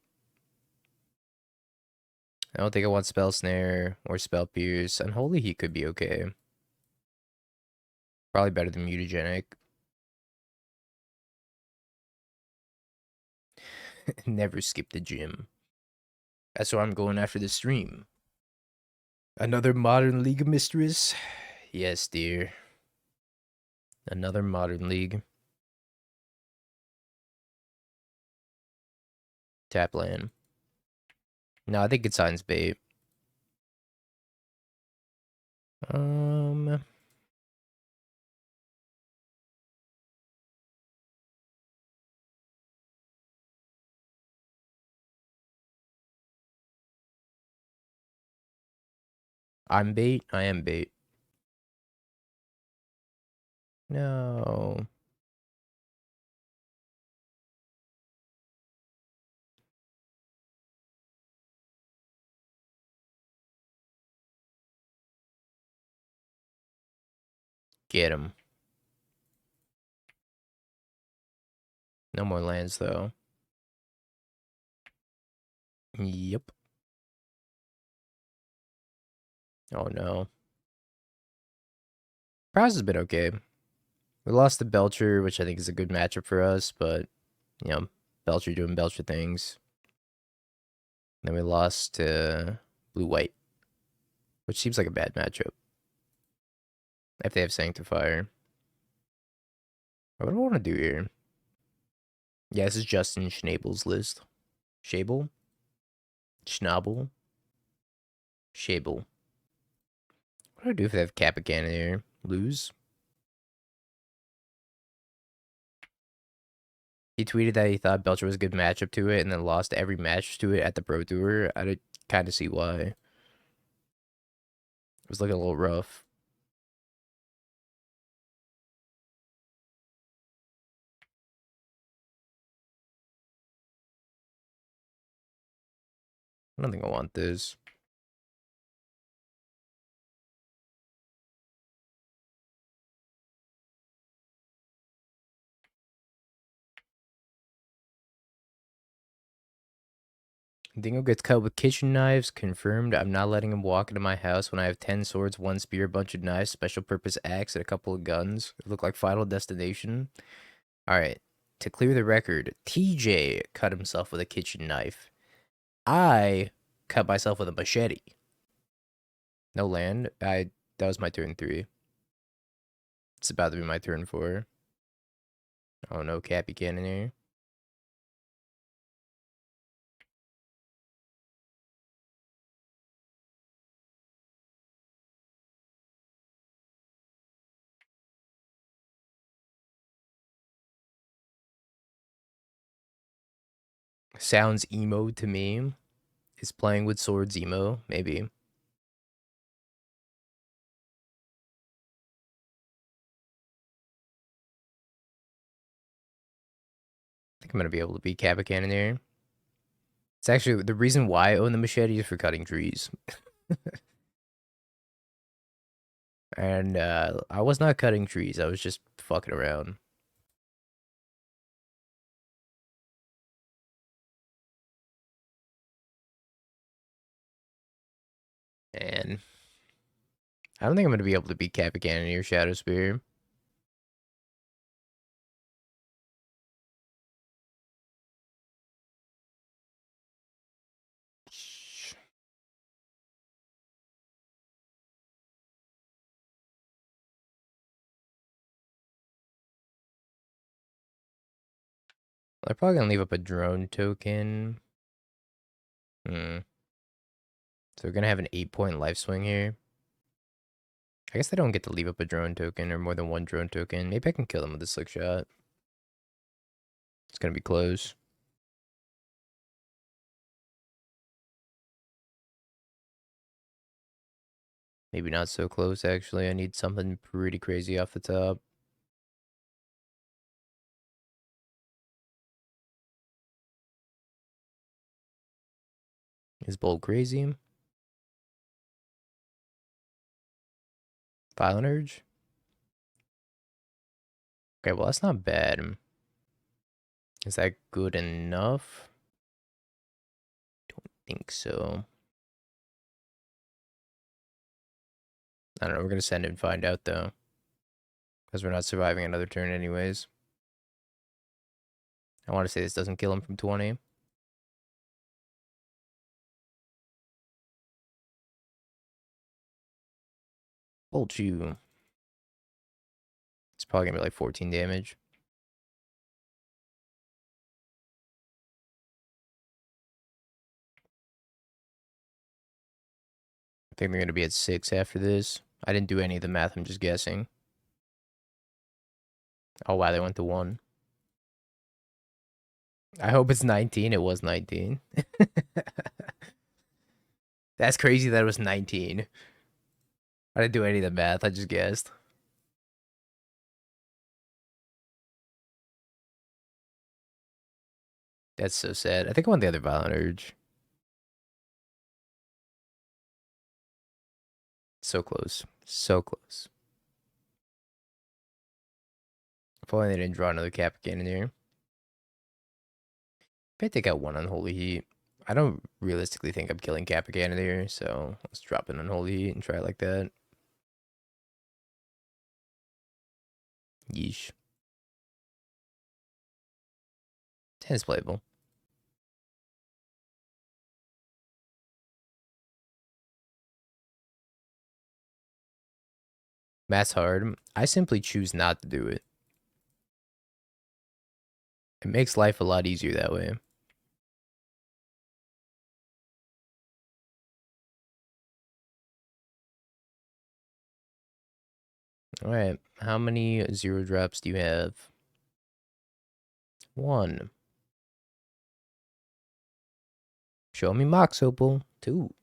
I don't think I want Spell Snare or Spell Pierce. Unholy Heat could be okay. Probably better than Mutagenic. Never skip the gym. That's why I'm going after the stream. Another Modern League mistress? Yes, dear. Another Modern League. Tap land. No, I think Consignment's bait. Um... I'm bait? I am bait. No. Get him. No more lands, though. Yep. Oh, no. Prowess has been okay. We lost to Belcher, which I think is a good matchup for us, but, you know, Belcher doing Belcher things. Then we lost to Blue-White, which seems like a bad matchup. If they have Sanctifier. What do I want to do here? Yeah, this is Justin Schnabel's list. Schnabel? Schnabel? Schnabel. What do I do if they have Kappa Cannon here? Lose? He tweeted that he thought Belcher was a good matchup to it and then lost every match to it at the Pro Tour. I did kind of see why. It was looking a little rough. I don't think I want this. Dingo gets cut with kitchen knives. Confirmed. I'm not letting him walk into my house when I have 10 swords, 1 spear, a bunch of knives, special purpose axe, and a couple of guns. It look like Final Destination. Alright. To clear the record, TJ cut himself with a kitchen knife. I cut myself with a machete. No land. That was my turn 3. It's about to be my turn 4. Oh no, Cappy Cannon here. Sounds emo to me. Is playing with swords emo? Maybe. I think I'm gonna be able to beat Kappa Cannon here. It's actually the reason why I own the machete is for cutting trees. And I was not cutting trees, I was just fucking around. And I don't think I'm gonna be able to beat Kappa Cannon here, Shadow Spear. They're probably gonna leave up a drone token. So we're gonna have an 8-point life swing here. I guess they don't get to leave up a drone token or more than 1 drone token. Maybe I can kill them with a slick shot. It's gonna be close. Maybe not so close, actually. I need something pretty crazy off the top. Is Bold crazy? Violent Urge? Okay, well, that's not bad. Is that good enough? Don't think so. I don't know. We're gonna send it and find out, though. Because we're not surviving another turn anyways. I want to say this doesn't kill him from 20. Bolt you. It's probably gonna be like 14 damage. I think they're gonna be at 6 after this. I didn't do any of the math, I'm just guessing. Oh wow, they went to 1. I hope it's 19. It was 19. That's crazy that it was 19. I didn't do any of the math, I just guessed. That's so sad. I think I want the other Violent Urge. So close. So close. If only they didn't draw another Cap Cannon here. I take out 1 Unholy Heat. I don't realistically think I'm killing Kappa Cannon here, so let's drop an Unholy Heat and try it like that. Yeesh. 10 is playable. Math's hard. I simply choose not to do it. It makes life a lot easier that way. Alright, how many 0 drops do you have? 1. Show me Mox Opal. 2.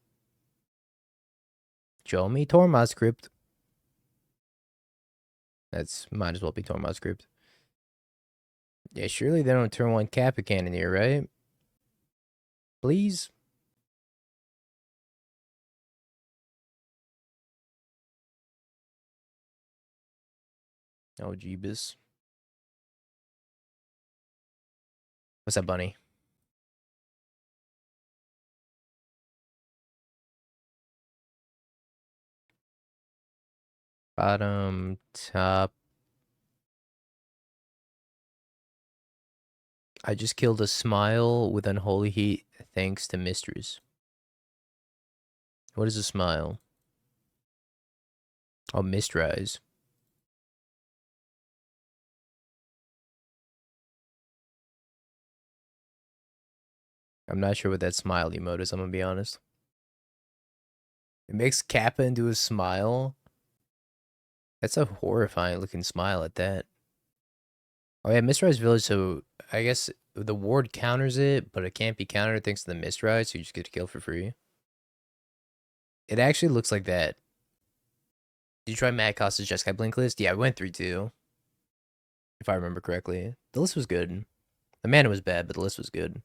Show me Tormod script. That's might as well be Tormod script. Yeah, surely they don't turn 1 Kappa Cannon here, right? Please? Oh, Jeebus. What's up, bunny? Bottom, top. I just killed a smile with unholy heat thanks to Mistress. What is a smile? Oh, Mistrise. I'm not sure what that smile emote is, I'm gonna be honest. It makes Kappa into a smile. That's a horrifying looking smile at that. Oh yeah, Mistrise Village, so I guess the ward counters it, but it can't be countered thanks to the Mistrise, so you just get to kill for free. It actually looks like that. Did you try Mad Costa's Jeskai Blink list? Yeah, I went 3-2. If I remember correctly. The list was good. The mana was bad, but the list was good.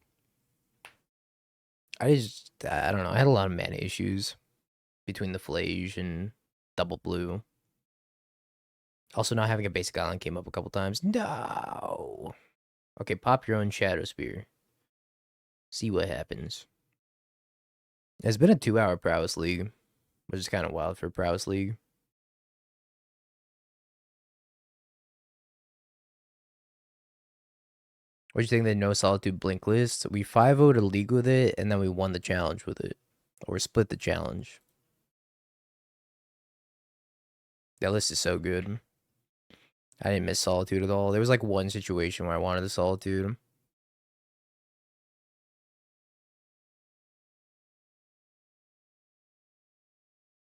I don't know. I had a lot of mana issues between the Flage and double blue. Also, not having a basic island came up a couple times. No. Okay, pop your own Shadow Spear. See what happens. It's been a 2-hour Prowess League, which is kind of wild for a Prowess League. What do you think of the No Solitude Blink list? We 5-0'd a league with it, and then we won the challenge with it. Or split the challenge. That list is so good. I didn't miss Solitude at all. There was like one situation where I wanted the Solitude.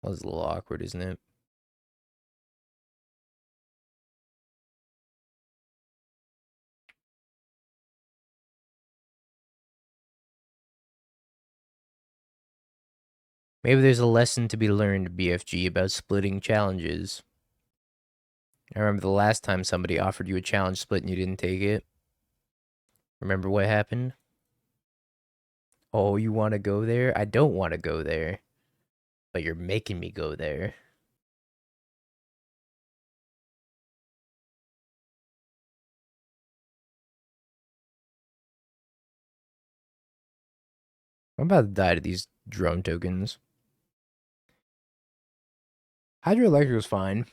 That was a little awkward, isn't it? Maybe there's a lesson to be learned, BFG, about splitting challenges. I remember the last time somebody offered you a challenge split and you didn't take it. Remember what happened? Oh, you want to go there? I don't want to go there. But you're making me go there. I'm about to die to these drone tokens. Hydroelectric was fine.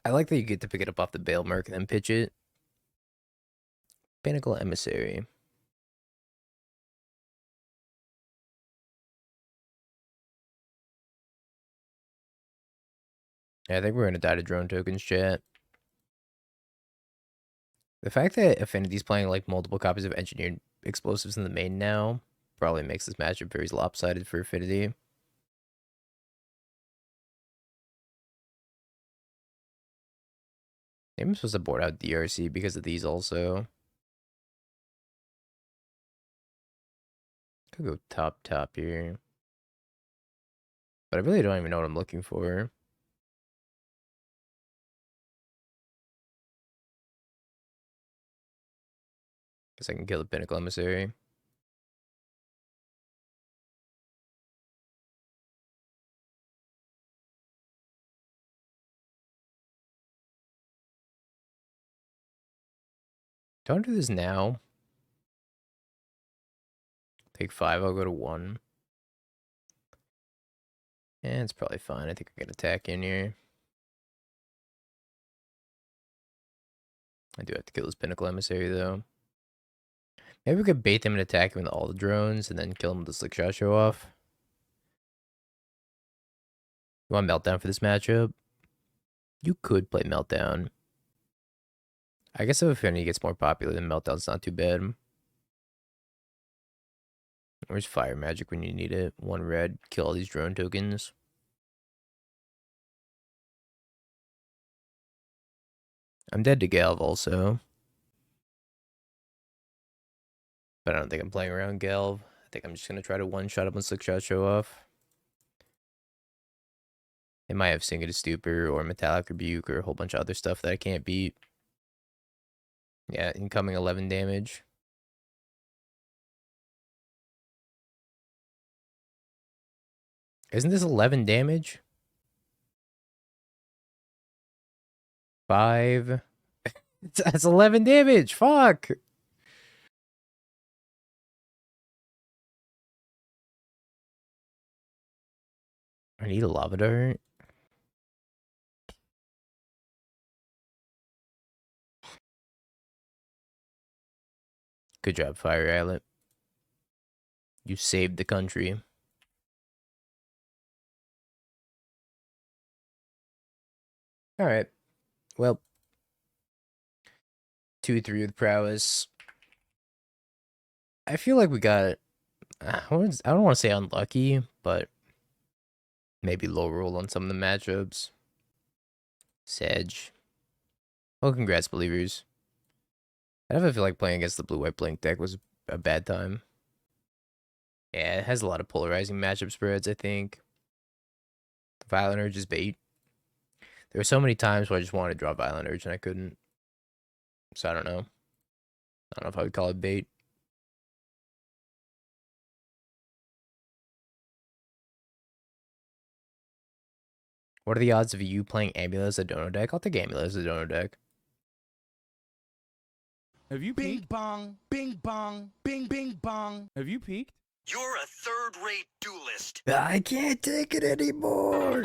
I like that you get to pick it up off the Bale Merc and then pitch it. Pinnacle Emissary. Yeah, I think we're gonna die to drone tokens, chat. The fact that Affinity's playing like multiple copies of engineered explosives in the main now probably makes this matchup very lopsided for Affinity. Maybe I'm supposed to board out DRC because of these also. Could go top here. But I really don't even know what I'm looking for. Guess I can kill the Pinnacle Emissary. Don't do this now. Take 5, I'll go to 1. And it's probably fine. I think I can attack in here. I do have to kill this Pinnacle Emissary, though. Maybe we could bait them and attack him with all the drones and then kill him with the Slick Shot show off. You want Meltdown for this matchup? You could play Meltdown. I guess if Affinity gets more popular, then Meltdown's not too bad. Where's Fire Magic when you need it? 1 red, kill all these drone tokens. I'm dead to Gelv also. But I don't think I'm playing around Gelv. I think I'm just going to try to one-shot up when Slickshot show off. They might have Sing of Stupor or Metallic Rebuke or a whole bunch of other stuff that I can't beat. Yeah, incoming 11 damage. Isn't this 11 damage? 5. That's 11 damage. Fuck. I need a Lava Dart. Good job, Fire Islet. You saved the country. All right. Well, 2-3 with Prowess. I feel like we got. I don't want to say unlucky, but maybe low roll on some of the matchups. Sedge. Well, congrats, believers. I definitely feel like playing against the blue-white blink deck was a bad time. Yeah, it has a lot of polarizing matchup spreads, I think. Violent Urge is bait. There were so many times where I just wanted to draw Violent Urge and I couldn't. So I don't know. I don't know if I would call it bait. What are the odds of you playing Amulet as a Dono deck? I'll take Amulet as a Dono deck. Have you Bing peeked? bong, bing bong, bing bing bong. Have you peeked? You're a third-rate duelist. I can't take it anymore.